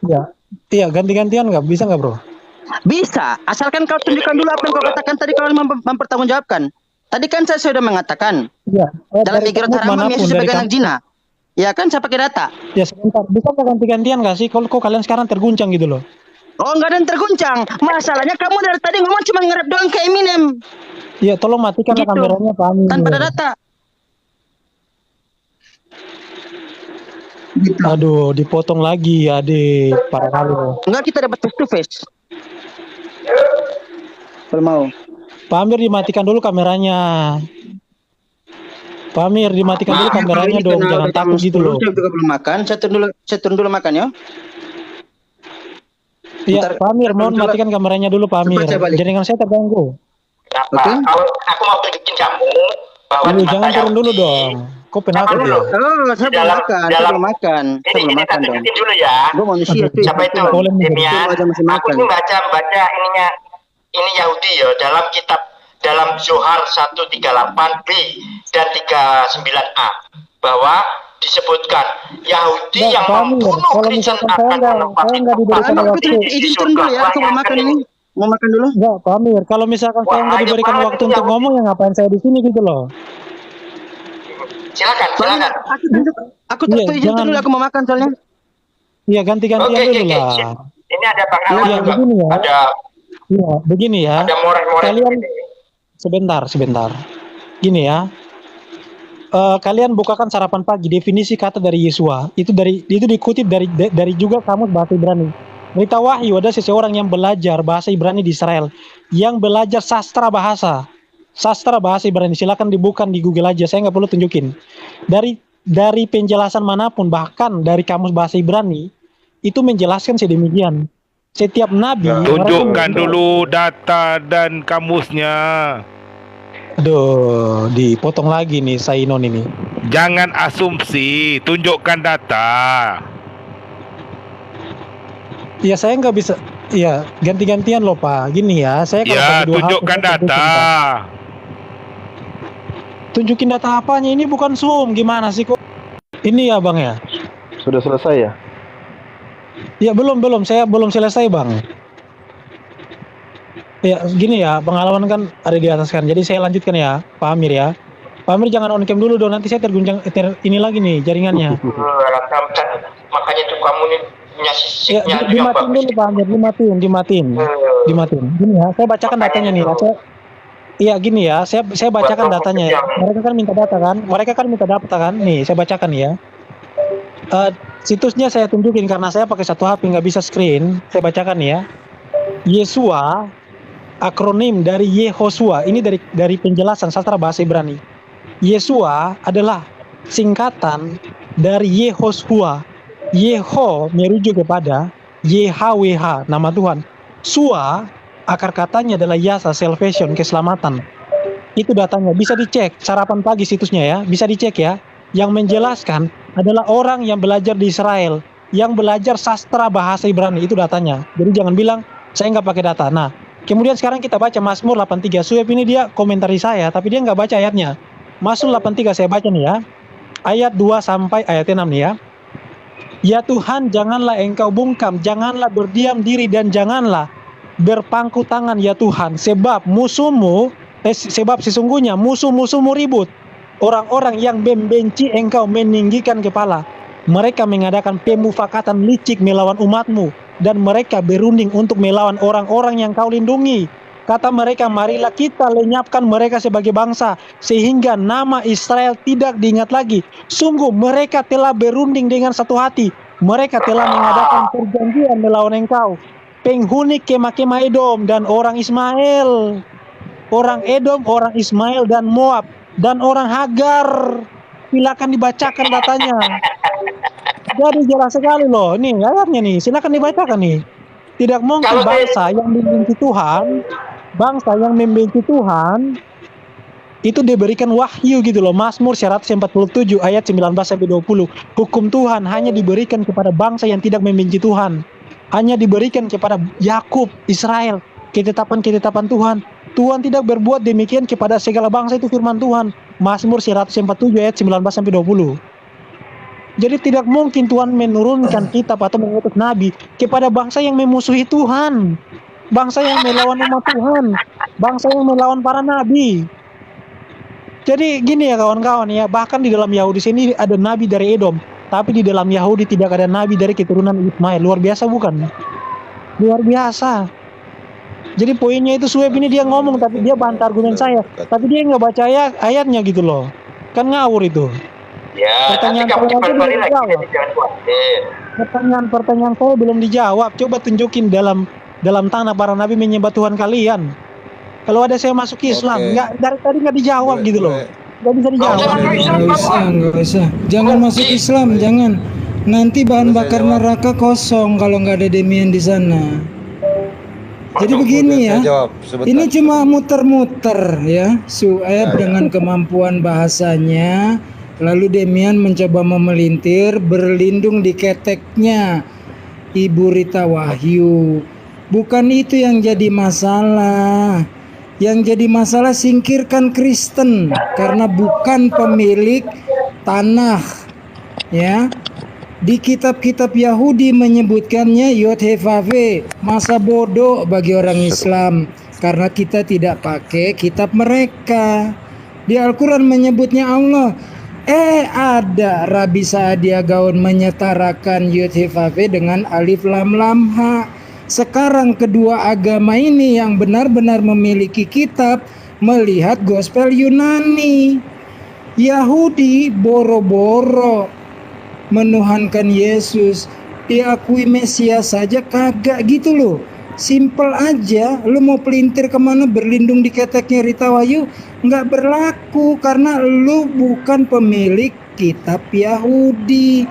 Ya, iya ganti-gantian nggak bisa nggak bro? Bisa, asalkan kau tunjukkan dulu apa yang kau katakan tadi, kau mempertanggungjawabkan. Tadi kan saya sudah mengatakan, Iya. dalam Dari pikiran kamus haram manapun, Yesus dari sebagai anak kamus. zina. Ya kan, saya pakai data. Ya sebentar, bisa nggak ganti-gantian nggak sih? Kalau kok kalian sekarang terguncang gitu loh? Oh, enggak ada yang terguncang. Masalahnya kamu dari tadi ngomong cuma ngerap doang ke Eminem. Iya, tolong matikan Gitu. kameranya Pak Amir. Tanpa ada data. Aduh, dipotong lagi adik, parah kali loh. Enggak, kita dapat face to face. Kalau mau. Pak Amir dimatikan dulu kameranya. Pak Amir dimatikan dulu kameranya dong, jangan takut gitu loh. Saya juga belum makan. Saya turun dulu makan ya. Iya, Pak Amir, mohon matikan kameranya dulu Pak Amir. Jaringan saya terganggu. Oke. Aku mau tunjukin kamu bahwa Aduh, jangan turun dulu dong. Kok penakut ya? Oh, saya belum makan. Saya belum makan. Saya belum makan dong. tunjukin dulu ya. Gue manusia cuy. Siapa itu? Boleh, Demian. Aja masih Aku makan. ini baca ininya. Ini Yahudi ya dalam kitab dalam Zohar 138b dan 39a bahwa disebutkan Yahudi yang Pak Amir, membunuh kalau Kristen misalkan akan saya menempati nggak diberikan Aku waktu. izin turun dulu ya. Aku mau makan ini. Mau makan dulu? Enggak, Pak Amir, kalau misalkan saya nggak diberikan waktu untuk ngomong, ya ngapain saya di sini gitu loh? Silakan. Aku Iya, izin jangan. dulu. Aku mau makan soalnya. Iya, ganti-gantian dulu lah. Ini ada Bang Awan Iya, juga. begini ya. Ada Iya, begini ya. moreh-moreh. Kalian sebentar. Gini ya. Kalian bukakan sarapan pagi, definisi kata dari Yesua. Itu dikutip dari juga kamus bahasa Ibrani. Berita Wahyu ada seseorang yang belajar bahasa Ibrani di Israel, yang belajar sastra bahasa Ibrani. Silakan dibuka di Google aja, saya nggak perlu tunjukin. Dari penjelasan manapun, bahkan dari kamus bahasa Ibrani, itu menjelaskan sedemikian. Setiap nabi Tunjukkan dulu data dan kamusnya. Aduh, dipotong lagi nih Sainon ini. Jangan asumsi, tunjukkan data. Ya saya nggak bisa. Ya ganti-gantian loh Pak. Gini ya, saya kalau Ya, pakai dua tunjukkan HP, saya data. tunjukin data apanya? Ini bukan Zoom, gimana sih kok? Ini ya Bang ya. Sudah selesai ya? Ya belum, saya belum selesai Bang. Ya gini ya, pengalaman kan ada di atas kan. Jadi saya lanjutkan ya, Pak Amir ya. Pak Amir jangan on cam dulu dong, nanti saya terguncang ini lagi nih jaringannya. Makanya tuh kamu nih punya Ya, sisiknya yang dimatiin bagus. dulu Pak Amir, dimatiin. Gini ya, saya bacakan datanya nih. Iya gini ya, saya bacakan datanya ya. Mereka kan minta data kan. Nih, saya bacakan ya. Situsnya saya tunjukin karena saya pakai satu HP nggak bisa screen. Saya bacakan ya. Yesua, akronim dari Yehosua. Ini dari penjelasan sastra bahasa Ibrani. Yesua adalah singkatan dari Yehosua. Yeho merujuk kepada YHWH, nama Tuhan. Sua, akar katanya adalah yasa, salvation, keselamatan. Itu datanya, bisa dicek. Sarapan pagi situsnya ya, bisa dicek ya. Yang menjelaskan adalah orang yang belajar di Israel, yang belajar sastra bahasa Ibrani, itu datanya. Jadi jangan bilang saya nggak pakai data. Nah, kemudian sekarang kita baca Mazmur 83. Sueb ini dia komentari saya, tapi dia nggak baca ayatnya. Mazmur 83 saya baca nih ya. Ayat 2 sampai ayat 6 nih ya. Ya Tuhan, janganlah engkau bungkam, janganlah berdiam diri, dan janganlah berpangku tangan ya Tuhan, sebab sesungguhnya musuh-musuhmu ribut. Orang-orang yang membenci engkau meninggikan kepala. Mereka mengadakan pemufakatan licik melawan umatmu, dan mereka berunding untuk melawan orang-orang yang kau lindungi. Kata mereka, marilah kita lenyapkan mereka sebagai bangsa, sehingga nama Israel tidak diingat lagi. Sungguh mereka telah berunding dengan satu hati. Mereka telah mengadakan perjanjian melawan engkau. Penghuni kemah-kemah Edom dan orang Ismail. Orang Edom, orang Ismail dan Moab, dan orang Hagar. Silakan dibacakan datanya. Jadi jelas sekali loh. Nih ayatnya nih, silakan dibacakan nih. Tidak mungkin bangsa yang membenci Tuhan, itu diberikan wahyu gitu loh. Mazmur 147 ayat 19 sampai 20. Hukum Tuhan hanya diberikan kepada bangsa yang tidak membenci Tuhan. Hanya diberikan kepada Yakub, Israel, ketetapan Tuhan. Tuhan tidak berbuat demikian kepada segala bangsa, itu firman Tuhan. Mazmur 147 ayat 19 sampai 20. Jadi tidak mungkin Tuhan menurunkan kitab atau mengutus nabi kepada bangsa yang memusuhi Tuhan, bangsa yang melawan umat Tuhan, bangsa yang melawan para nabi. Jadi gini ya kawan-kawan ya, bahkan di dalam Yahudi sini ada nabi dari Edom, tapi di dalam Yahudi tidak ada nabi dari keturunan Ismail. Luar biasa bukan? Luar biasa. Jadi poinnya itu Sueb ini dia ngomong tapi dia bantah argumen saya, tapi dia nggak baca ayatnya gitu loh, kan ngawur itu. Ya, nanti kamu cepat balik lagi, jadi jangan khawatir. Pertanyaan saya belum dijawab. Coba tunjukin dalam tanah para nabi menyembah Tuhan kalian. Kalau ada saya masuk Islam, nggak dari tadi nggak dijawab gitu loh, nggak bisa dijawab. Nggak usah. Jangan masuk Islam, jangan. Nanti bahan bakar neraka kosong kalau nggak ada Demian di sana. Jadi begini ya, ini cuma muter-muter ya, Sueb dengan kemampuan bahasanya, lalu Demian mencoba memelintir, berlindung di keteknya Ibu Rita Wahyu. Bukan itu yang jadi masalah. Yang jadi masalah singkirkan Kristen, karena bukan pemilik tanah ya. Di kitab-kitab Yahudi menyebutkannya Yod-Heh-Vav-He, masa bodoh bagi orang Islam karena kita tidak pakai kitab mereka. Di Al-Quran menyebutnya Allah. Ada Rabi Saadia Gaon menyetarakan Yod-Heh-Vav-He dengan Alif Lam Lam Ha. Sekarang kedua agama ini yang benar-benar memiliki kitab melihat gospel Yunani. Yahudi boro-boro menuhankan Yesus, diakui Mesias saja kagak gitu loh. Simple aja, lu mau pelintir kemana berlindung di keteknya Rita Wahyu nggak berlaku karena lu bukan pemilik kitab Yahudi.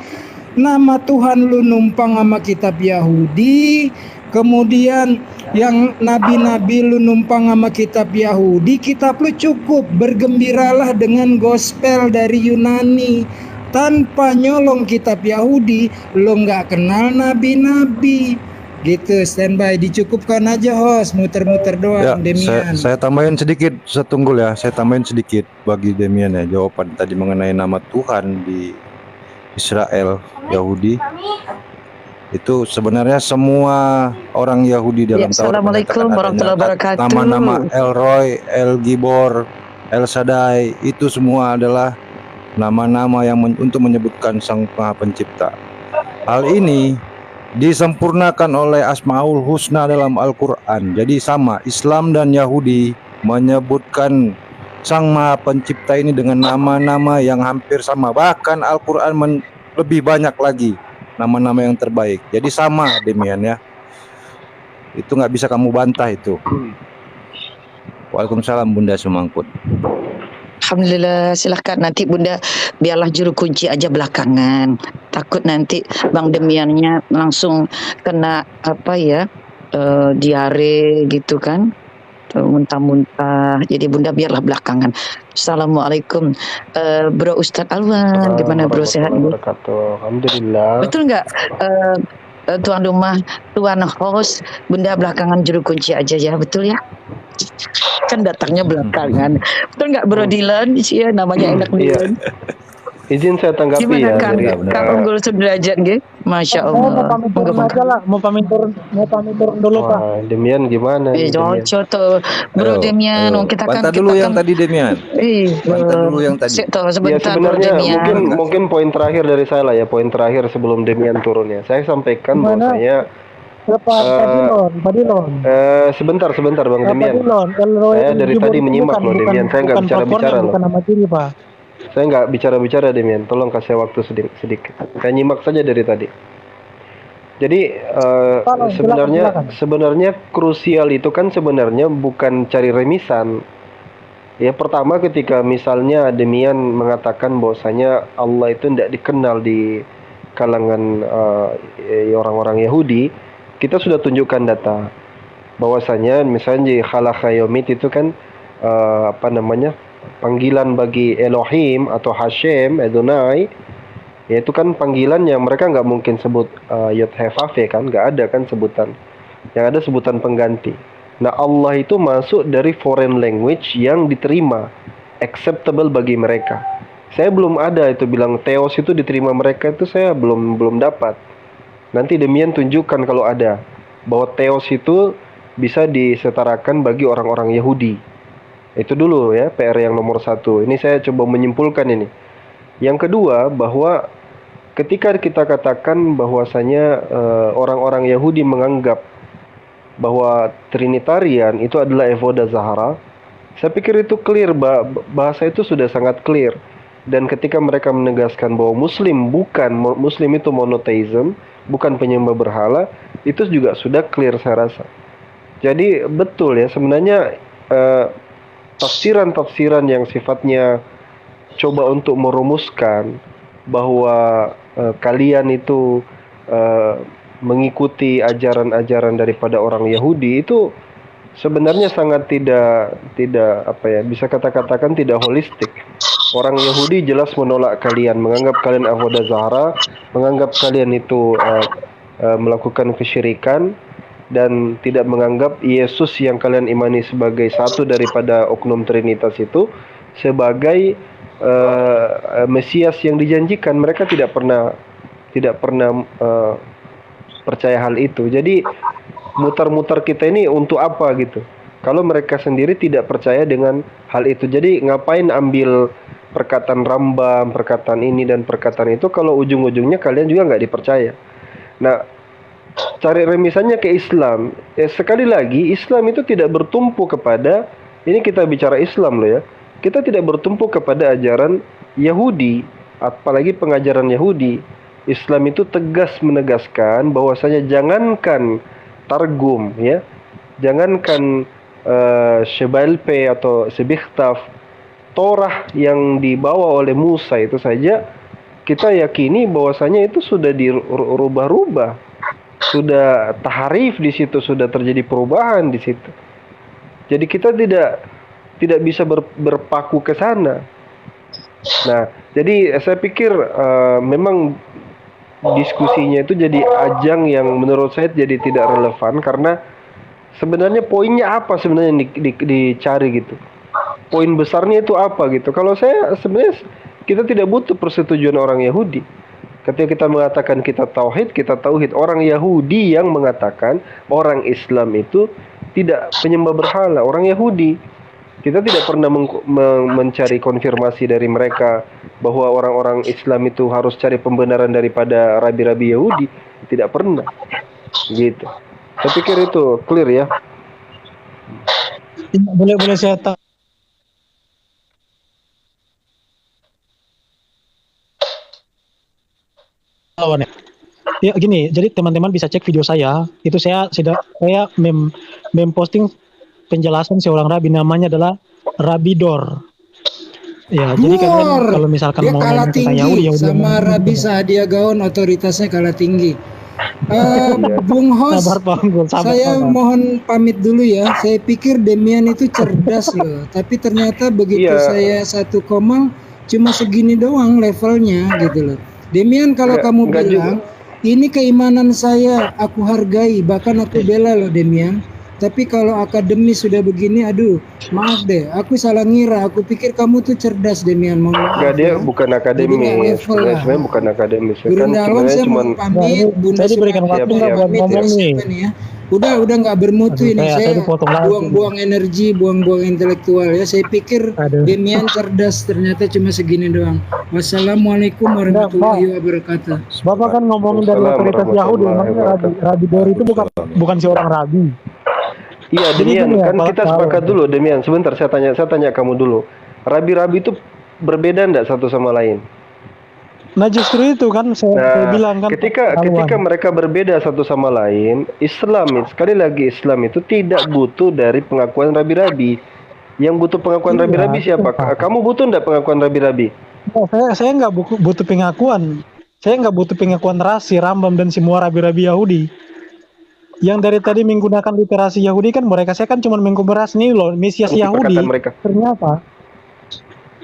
Nama Tuhan lu numpang sama kitab Yahudi, kemudian yang nabi-nabi lu numpang sama kitab Yahudi, kitab lu cukup, bergembiralah dengan gospel dari Yunani. Tanpa nyolong kitab Yahudi, lo nggak kenal nabi-nabi. Gitu, standby, dicukupkan aja host, muter-muter doang Ya, Demian. saya tambahin sedikit, setunggul ya. Saya tambahin sedikit bagi Demian ya. Jawaban tadi mengenai nama Tuhan di Israel, Yahudi. Itu sebenarnya semua orang Yahudi dalam Taurat Assalamualaikum warahmatullahi wabarakatuh. nama-nama El Roy, El Gibor, El Shaddai, itu semua adalah nama-nama yang untuk menyebutkan Sang Maha Pencipta. Hal ini disempurnakan oleh Asmaul Husna dalam Al-Quran. Jadi sama, Islam dan Yahudi menyebutkan Sang Maha Pencipta ini dengan nama-nama yang hampir sama. Bahkan Al-Quran lebih banyak lagi nama-nama yang terbaik. Jadi sama Demian ya. Itu nggak bisa kamu bantah itu. Waalaikumsalam Bunda Sumangkut. Alhamdulillah, silahkan nanti Bunda biarlah juru kunci aja belakangan. Takut nanti Bang Demiannya langsung kena diare gitu kan, muntah-muntah. Jadi Bunda biarlah belakangan. Assalamualaikum, Bro Ustadz Alwan, gimana Bro, sehat? Alhamdulillah. Betul nggak? Tuan rumah, tuan host, Bunda belakangan juru kunci aja ya, betul ya? Kan datangnya belakangan. Betul nggak Bro Dilan? Iya, namanya enak Dilan. Izin saya tanggapi. Gimana ya. Kang Unggul Sudrajat nggih? Masya Allah. Mau pamit turun dulu Pak. Wah, Demian gimana? Cocok tuh Bro Demian. Kita kan Bantah dulu yang tadi Demian. Bantah dulu yang tadi. Ya Sebentar Bro sebenarnya Demian. mungkin poin terakhir dari saya lah ya, poin terakhir sebelum Demian turun ya. Saya sampaikan bahwasanya Pak Dilon. Sebentar Bang Demian. Saya dari tadi menyimak loh Demian. Saya nggak bicara-bicara loh. Saya nggak bicara-bicara Demian. Tolong kasih waktu sedikit. Saya nyimak saja dari tadi. Jadi sebenarnya krusial itu kan sebenarnya bukan cari remisan. Ya pertama ketika misalnya Demian mengatakan bahwasanya Allah itu tidak dikenal di kalangan orang-orang Yahudi, kita sudah tunjukkan data bahwasanya misalnya di Khalaqa Yaumit itu kan panggilan bagi Elohim atau Hashem, Adonai, yaitu kan panggilan yang mereka nggak mungkin sebut Yod-Heh-Vav-He kan, nggak ada kan sebutan, yang ada sebutan pengganti. Nah Allah itu masuk dari foreign language yang diterima, acceptable bagi mereka. Saya belum ada itu bilang Theos itu diterima mereka, itu saya belum dapat. Nanti Demian tunjukkan kalau ada bahwa Theos itu bisa disetarakan bagi orang-orang Yahudi. Itu dulu ya PR yang nomor 1. Ini saya coba menyimpulkan ini. Yang kedua, bahwa ketika kita katakan bahwasanya orang-orang Yahudi menganggap bahwa Trinitarian itu adalah Evoda Zahara, saya pikir itu clear, bahasa itu sudah sangat clear. Dan ketika mereka menegaskan bahwa Muslim itu monotheism, bukan penyembah berhala, itu juga sudah clear saya rasa. Jadi betul ya, sebenarnya tafsiran-tafsiran yang sifatnya coba untuk merumuskan bahwa kalian itu mengikuti ajaran-ajaran daripada orang Yahudi, itu sebenarnya sangat tidak bisa katakan tidak holistik. Orang Yahudi jelas menolak kalian, menganggap kalian Avodah Zahra, menganggap kalian itu melakukan kesyirikan, dan tidak menganggap Yesus yang kalian imani sebagai satu daripada oknum Trinitas itu sebagai Mesias yang dijanjikan. Mereka tidak pernah percaya hal itu. Jadi mutar-mutar kita ini untuk apa gitu, kalau mereka sendiri tidak percaya dengan hal itu. Jadi ngapain ambil perkataan Rambam, perkataan ini dan perkataan itu, kalau ujung-ujungnya kalian juga nggak dipercaya. Nah, cari remisannya ke Islam. Sekali lagi, Islam itu tidak bertumpu kepada, ini kita bicara Islam loh ya, kita tidak bertumpu kepada ajaran Yahudi, apalagi pengajaran Yahudi. Islam itu tegas menegaskan bahwasanya jangankan Targum ya, jangankan Shebalpe atau Sebichtaf, Torah yang dibawa oleh Musa itu saja kita yakini bahwasanya itu sudah dirubah-rubah, sudah tahrif di situ, sudah terjadi perubahan di situ. Jadi kita tidak bisa berpaku ke sana. Nah, jadi saya pikir memang diskusinya itu jadi ajang yang menurut saya jadi tidak relevan, karena sebenarnya poinnya apa sebenarnya yang dicari gitu. Poin besarnya itu apa gitu. Kalau saya sebenarnya kita tidak butuh persetujuan orang Yahudi. Ketika kita mengatakan kita tauhid, orang Yahudi yang mengatakan orang Islam itu tidak penyembah berhala, orang Yahudi. Kita tidak pernah mencari konfirmasi dari mereka bahwa orang-orang Islam itu harus cari pembenaran daripada rabi-rabi Yahudi. Tidak pernah. Gitu. Saya pikir itu clear ya. Boleh saya ya gini, jadi teman-teman bisa cek video saya. Itu saya memposting penjelasan seorang rabi, namanya adalah Rabi Dor. Ya, jadi kalian kalau misalkan dia mau kalah nanya tentang tinggi Yahudi sama Rabi Saadia Gaon, otoritasnya kalah tinggi. Bung Hos, saya mohon pamit dulu ya. Saya pikir Demian itu cerdas loh, tapi ternyata begitu saya 1 koma cuma segini doang levelnya gitu loh. Demian, kalau kamu bilang ini keimanan saya, aku hargai, bahkan aku bela loh Demian. Tapi kalau akademis sudah begini, aduh, maaf deh, aku salah ngira. Aku pikir kamu tuh cerdas Demian. Enggak, dia bukan akademis. Sebenarnya bukan akademis. Kan sebenarnya cuma pamit, Bunda diberikan waktu nggak buat ngomong nih. Udah nggak bermutu ini. Saya buang-buang energi, buang-buang intelektual ya. Saya pikir Demian cerdas, ternyata cuma segini doang. Wassalamualaikum warahmatullahi wabarakatuh. Bapak kan ngomongin dari otoritas Yahudi, emangnya Rabi Dor itu bukan seorang rabi. Iya, Demian, kan kita sepakat dulu Demian. Sebentar, saya tanya kamu dulu. Rabi-rabi itu berbeda enggak satu sama lain? Nah, justru itu kan saya bilang kan. Ketika mereka berbeda satu sama lain, sekali lagi Islam itu tidak butuh dari pengakuan rabi-rabi. Yang butuh pengakuan rabi-rabi siapa? Kamu butuh enggak pengakuan rabi-rabi? Oh, saya nggak butuh pengakuan. Saya nggak butuh pengakuan Rasi, Rambam dan semua rabi-rabi Yahudi. Yang dari tadi menggunakan literasi Yahudi kan mereka, saya kan cuma mengkumpulkan nih loh Mesias Yahudi. Ternyata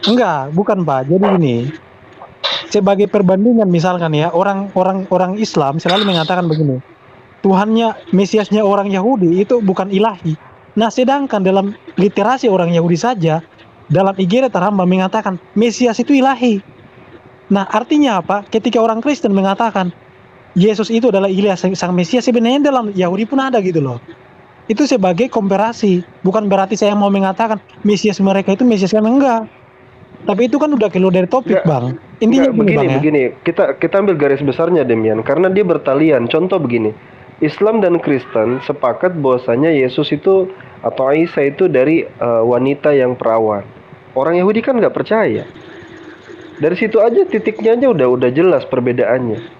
enggak, bukan Pak. Jadi ini sebagai perbandingan misalkan ya, orang Islam selalu mengatakan begini, Tuhannya, Mesiasnya orang Yahudi itu bukan ilahi. Nah, sedangkan dalam literasi orang Yahudi saja dalam IGD Rambam mengatakan Mesias itu ilahi. Nah, artinya apa? Ketika orang Kristen mengatakan Yesus itu adalah Ilyas sang Mesias, sebenarnya dalam Yahudi pun ada gitu loh. Itu sebagai komparasi, bukan berarti saya mau mengatakan Mesias mereka itu Mesias kami, enggak. Tapi itu kan udah keluar dari topik, Bang. Intinya begini, kita ambil garis besarnya, Demian, karena dia bertalian. Contoh begini, Islam dan Kristen sepakat bahwasanya Yesus itu atau Isa itu dari wanita yang perawan. Orang Yahudi kan nggak percaya. Dari situ aja titiknya aja udah jelas perbedaannya.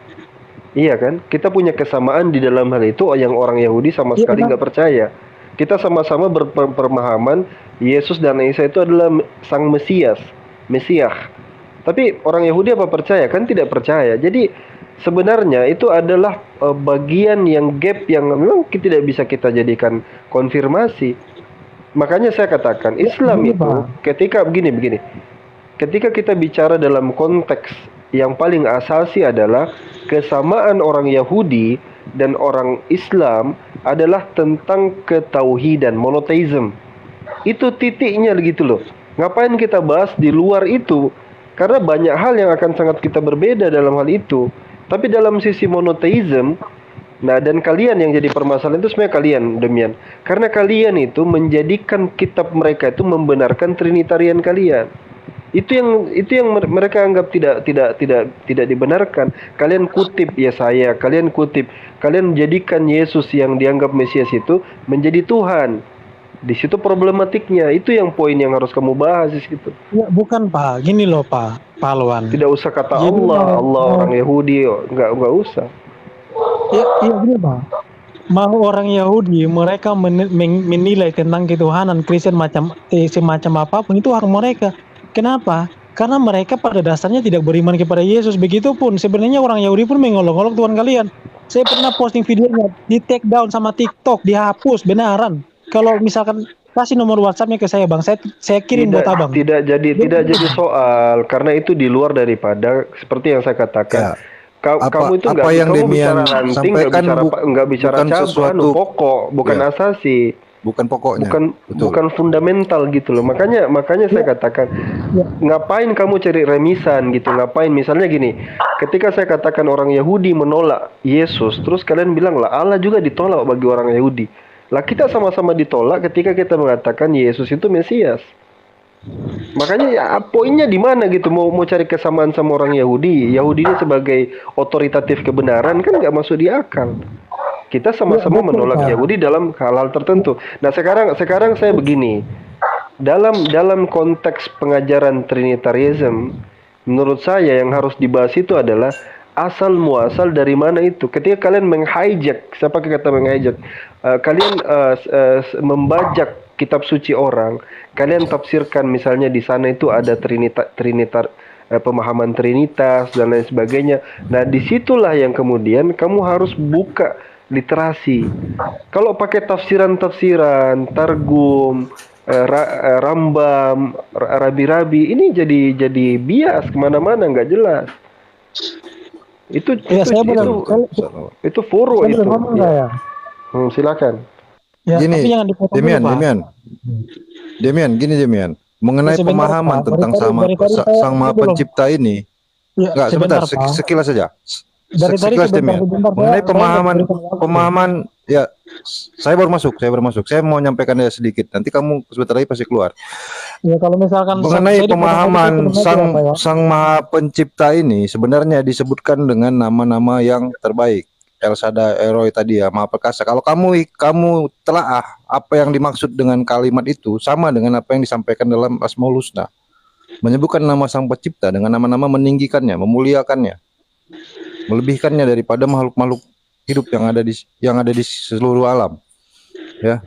Iya kan? Kita punya kesamaan di dalam hal itu yang orang Yahudi sama sekali nggak percaya. Kita sama-sama berpemahaman Yesus dan Isa itu adalah sang Mesias. Tapi orang Yahudi apa percaya? Kan tidak percaya. Jadi sebenarnya itu adalah bagian yang gap yang memang tidak bisa kita jadikan konfirmasi. Makanya saya katakan Islam itu ketika begini. Ketika kita bicara dalam konteks yang paling asasi adalah kesamaan orang Yahudi dan orang Islam adalah tentang ketauhidan, monoteism. Itu titiknya gitu loh. Ngapain kita bahas di luar itu? Karena banyak hal yang akan sangat kita berbeda dalam hal itu. Tapi dalam sisi monoteism, nah, dan kalian yang jadi permasalahan itu sebenarnya kalian, Demian. Karena kalian itu menjadikan kitab mereka itu membenarkan trinitarian kalian. Itu yang mereka anggap tidak dibenarkan. Kalian kutip Yesaya, kalian jadikan Yesus yang dianggap Mesias itu menjadi Tuhan. Di situ problematiknya. Itu yang poin yang harus kamu bahas di situ. Ya, bukan, Pak. Gini loh, Pak Palwan. Tidak usah kata Allah orang Yahudi, enggak usah. Iya gini, Pak. Mau orang Yahudi mereka menilai tentang ketuhanan Kristen semacam apapun itu hak mereka. Kenapa? Karena mereka pada dasarnya tidak beriman kepada Yesus. Begitupun sebenarnya orang Yahudi pun mengolok-olok Tuhan kalian. Saya pernah posting videonya, di take down sama TikTok, dihapus beneran. Kalau misalkan kasih nomor WhatsApp-nya ke saya, Bang, saya kirim buat Abang. Tidak jadi soal karena itu di luar daripada seperti yang saya katakan. Kamu itu apa yang Demian sampaikan nggak bicara sesuatu pokok, bukan asasi. Bukan pokoknya, bukan fundamental gitu loh. Makanya saya katakan, ngapain kamu cari remisan gitu? Ngapain? Misalnya gini, ketika saya katakan orang Yahudi menolak Yesus, terus kalian bilang lah Allah juga ditolak bagi orang Yahudi. Lah kita sama-sama ditolak ketika kita mengatakan Yesus itu Mesias. Makanya ya poinnya di mana gitu? Mau cari kesamaan sama orang Yahudi? Yahudi ini sebagai otoritatif kebenaran kan nggak masuk di akal. Kita sama-sama menolak Yahudi dalam hal-hal tertentu. Nah sekarang saya begini, dalam konteks pengajaran Trinitarianism, menurut saya yang harus dibahas itu adalah asal muasal dari mana itu. Ketika kalian menghijack, saya pakai kata menghijack, kalian membajak kitab suci orang, kalian tafsirkan misalnya di sana itu ada pemahaman Trinitas dan lain sebagainya. Nah disitulah yang kemudian kamu harus buka literasi. Kalau pakai tafsiran, targum, Rambam, rabi-rabi, ini jadi bias kemana-mana, nggak jelas. Itu furu itu. Ya. Silakan. Ya, gini, Demian, gini, mengenai pemahaman tentang sang Maha Pencipta ini. Ya, enggak, sebentar, sekilas saja. Sekilas Demian. Mengenai pemahaman ya, saya baru masuk. Saya mau nyampaikan sedikit. Nanti kamu sebentar lagi pasti keluar. Ya, kalau misalkan mengenai pemahaman sang Maha Pencipta ini sebenarnya disebutkan dengan nama-nama yang terbaik. El Shaddai, Eroi tadi ya, Maha Perkasa. Kalau kamu telaah apa yang dimaksud dengan kalimat itu sama dengan apa yang disampaikan dalam Asmaul Husna. Menyebutkan nama Sang Pencipta dengan nama-nama meninggikannya, memuliakannya, melebihkannya daripada makhluk-makhluk hidup yang ada di seluruh alam. Ya.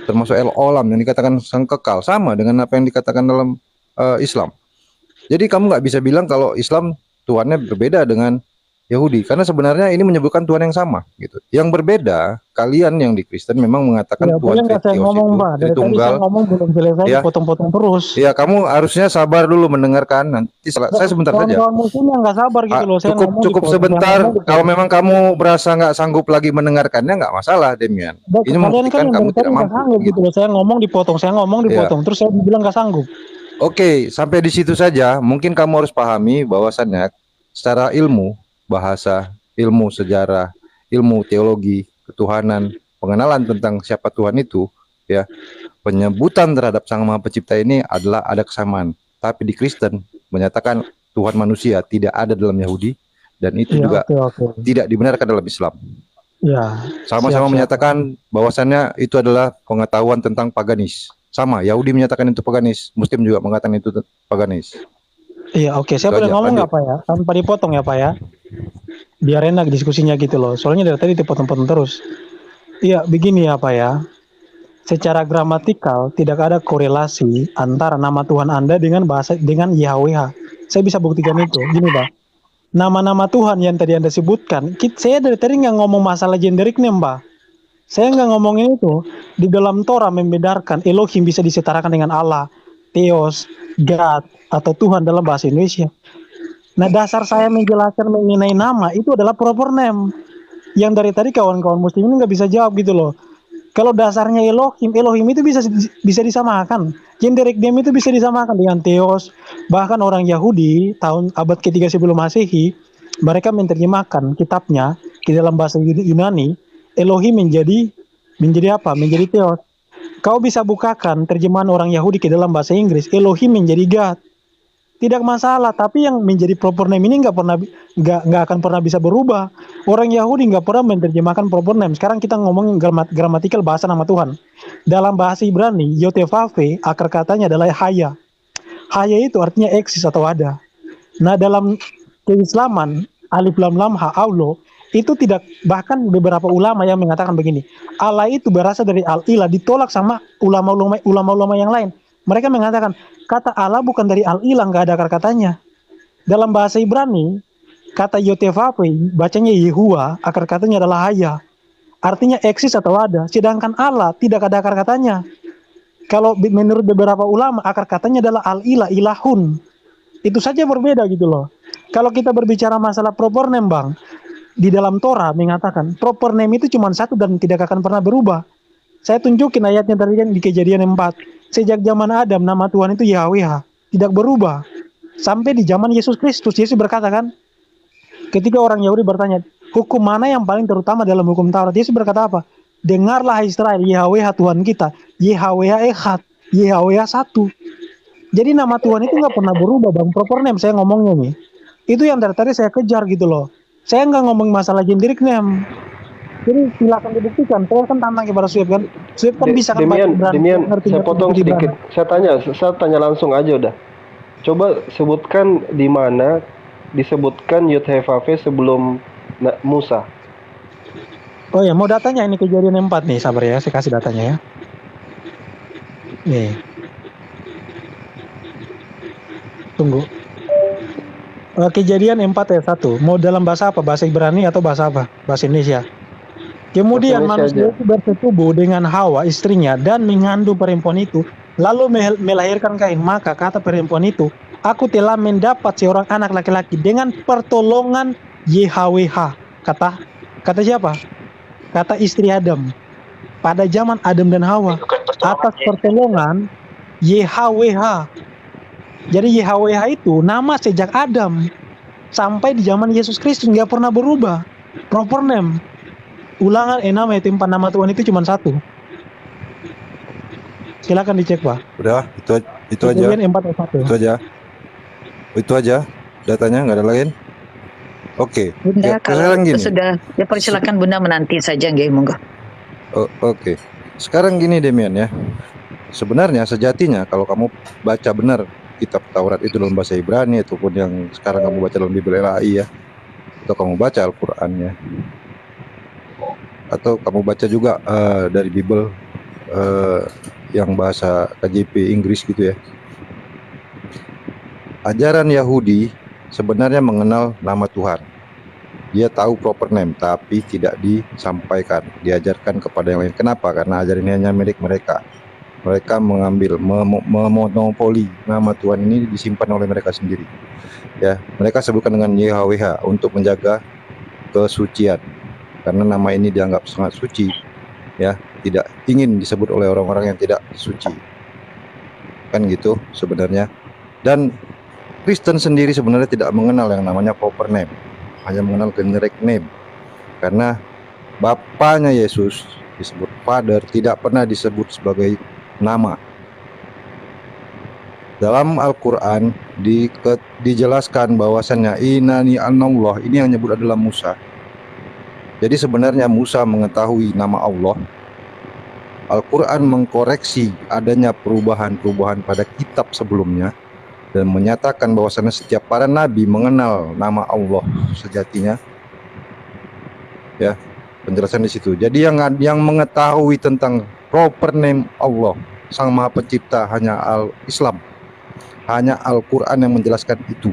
Termasuk El-Olam yang dikatakan Sang Kekal, sama dengan apa yang dikatakan dalam Islam. Jadi kamu nggak bisa bilang kalau Islam Tuhannya berbeda dengan Yahudi, karena sebenarnya ini menyebutkan Tuhan yang sama gitu. Yang berbeda, kalian yang di Kristen memang mengatakan ya, Tuhan Tritunggal. Ya, potong-potong terus. Ya, kamu harusnya sabar dulu mendengarkan. Nanti saya sebentar saja. Nggak sabar gitu loh. Cukup sebentar. Kalau memang kamu berasa nggak sanggup lagi mendengarkannya, nggak masalah, Demian. Ini membuktikan kamu tidak mampu. Gitu loh. Saya ngomong dipotong, terus saya bilang nggak sanggup. Oke, sampai di situ saja. Mungkin kamu harus pahami bahwasannya secara ilmu, bahasa, ilmu sejarah, ilmu teologi, ketuhanan, pengenalan tentang siapa Tuhan itu, ya, penyebutan terhadap Sang Maha Pencipta ini adalah ada kesamaan. Tapi di Kristen menyatakan Tuhan manusia tidak ada dalam Yahudi dan itu Iya, juga oke. tidak dibenarkan dalam Islam. Ya, Sama-sama siap. menyatakan bahwasannya itu adalah pengetahuan tentang paganis. Sama, Yahudi menyatakan itu paganis, Muslim juga mengatakan itu paganis. Iya, oke. Saya Itu boleh aja, ngomong lanjut. nggak Pak ya? Tanpa dipotong ya Pak ya? Biar enak diskusinya gitu loh. Soalnya dari tadi dipotong-potong terus. Iya, begini ya Pak ya. Secara gramatikal tidak ada korelasi antara nama Tuhan Anda dengan dengan YHWH. Saya bisa buktikan itu. Gini Pak. Nama-nama Tuhan yang tadi Anda sebutkan, saya dari tadi nggak ngomong masalah generiknya Mbak. Saya nggak ngomongin itu. Di dalam Torah membedakan Elohim bisa disetarakan dengan Allah, Theos, God, atau Tuhan dalam bahasa Indonesia. Nah, dasar saya menjelaskan mengenai nama itu adalah proper name. Yang dari tadi kawan-kawan muslim ini nggak bisa jawab gitu loh. Kalau dasarnya Elohim itu bisa disamakan. Generic name itu bisa disamakan dengan Theos. Bahkan orang Yahudi tahun abad ke-3 sebelum Masehi, mereka menerjemahkan kitabnya di dalam bahasa Yunani, Elohim menjadi apa? Menjadi Theos. Kau bisa bukakan terjemahan orang Yahudi ke dalam bahasa Inggris, Elohim menjadi God. Tidak masalah, tapi yang menjadi proper name ini nggak akan pernah bisa berubah. Orang Yahudi nggak pernah menerjemahkan proper name. Sekarang kita ngomongin gramatikal bahasa nama Tuhan. Dalam bahasa Ibrani, Yotevave akar katanya adalah Haya. Haya itu artinya eksis atau ada. Nah, dalam keislaman alif lam lam ha Allah itu tidak, bahkan beberapa ulama yang mengatakan begini, Allah itu berasal dari al-ilah, ditolak sama ulama-ulama yang lain. Mereka mengatakan kata Allah bukan dari al-ilah, nggak ada akar katanya. Dalam bahasa Ibrani kata Yotevave bacanya Yehua, akar katanya adalah Haya, artinya eksis atau ada. Sedangkan Allah tidak ada akar katanya. Kalau menurut beberapa ulama akar katanya adalah al-ilah, ilahun. Itu saja berbeda gitu loh. Kalau kita berbicara masalah proper name Bang, di dalam Torah mengatakan proper name itu cuma satu dan tidak akan pernah berubah. Saya tunjukin ayatnya tadi kan di Kejadian 4. Sejak zaman Adam nama Tuhan itu YHWH, tidak berubah. Sampai di zaman Yesus Kristus, Yesus berkata kan, ketika orang Yahudi bertanya, hukum mana yang paling terutama dalam hukum Taurat? Yesus berkata apa? Dengarlah Israel, YHWH Tuhan kita, YHWH Echad, YHWH satu. Jadi nama Tuhan itu nggak pernah berubah Bang, proper name saya ngomongnya nih. Itu yang dari tadi saya kejar gitu loh. Saya nggak ngomong masalah generic name. Jadi silakan dibuktikan. Saya kan tantang kepada Sueb kan. Sueb kan bisa kan Demian, saya potong sedikit. Saya tanya langsung aja udah. Coba sebutkan di mana disebutkan Yud-Heh-Vav-He sebelum Musa. Oh ya, mau datanya ini Kejadian 4 nih, sabar ya, saya kasih datanya ya. Nih. Tunggu. Kejadian 4 ayat 1. Mau dalam bahasa apa? Bahasa Ibrani atau bahasa apa? Bahasa Indonesia. Kemudian manusia itu bersetubuh dengan Hawa istrinya dan mengandung perempuan itu, lalu melahirkan Kain. Maka kata perempuan itu, aku telah mendapat seorang anak laki-laki dengan pertolongan YHWH. Kata siapa? Kata istri Adam. Pada zaman Adam dan Hawa, atas pertolongan YHWH. Jadi YHWH itu nama sejak Adam sampai di zaman Yesus Kristus, nggak pernah berubah. Proper name. Ulangan 6 ayat 4, nama Tuhan itu cuma satu. Silakan dicek Pak. Udah, itu aja. 4 ayat 1. Itu aja. Datanya nggak ada lain. Oke. Bunda, Ya, kalau gini. sudah, ya persilakan Bunda menanti saja, nggih, monggo. Oke. Sekarang gini Demian ya. Sebenarnya sejatinya kalau kamu baca benar kitab Taurat itu dalam bahasa Ibrani ataupun yang sekarang kamu baca dalam Bible LAI ya, atau kamu baca Al-Qur'an ya, atau kamu baca juga dari Bible yang bahasa KJP Inggris gitu ya. Ajaran Yahudi sebenarnya mengenal nama Tuhan. Dia tahu proper name tapi tidak disampaikan, diajarkan kepada yang lain. Kenapa? Karena ajaran ini hanya milik mereka. Mereka mengambil, memonopoli nama Tuhan ini disimpan oleh mereka sendiri. Ya, mereka sebutkan dengan YHWH untuk menjaga kesucian. Karena nama ini dianggap sangat suci, ya, tidak ingin disebut oleh orang-orang yang tidak suci. kan gitu sebenarnya. Dan Kristen sendiri sebenarnya tidak mengenal yang namanya proper name, hanya mengenal generic name, karena bapaknya Yesus disebut Father, tidak pernah disebut sebagai nama. Dalam Al-Quran dijelaskan bahwasannya inani anallah, ini yang nyebut adalah Musa. Jadi sebenarnya Musa mengetahui nama Allah. Al-Quran mengkoreksi adanya perubahan-perubahan pada kitab sebelumnya dan menyatakan bahwasannya setiap para nabi mengenal nama Allah sejatinya. Ya, penjelasan di situ. Jadi yang mengetahui tentang proper name Allah, Sang Maha Pencipta, hanya Islam. Hanya Al-Quran yang menjelaskan itu.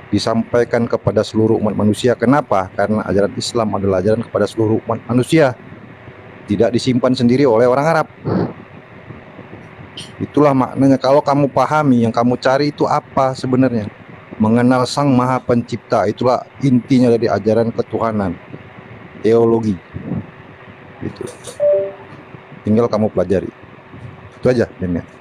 Disampaikan kepada seluruh umat manusia. Kenapa? Karena ajaran Islam adalah ajaran kepada seluruh umat manusia. Tidak disimpan sendiri oleh orang Arab. Itulah maknanya. Kalau kamu pahami, yang kamu cari itu apa sebenarnya? Mengenal Sang Maha Pencipta. Itulah intinya dari ajaran ketuhanan, teologi. Itu tinggal kamu pelajari. Itu aja, Nenek.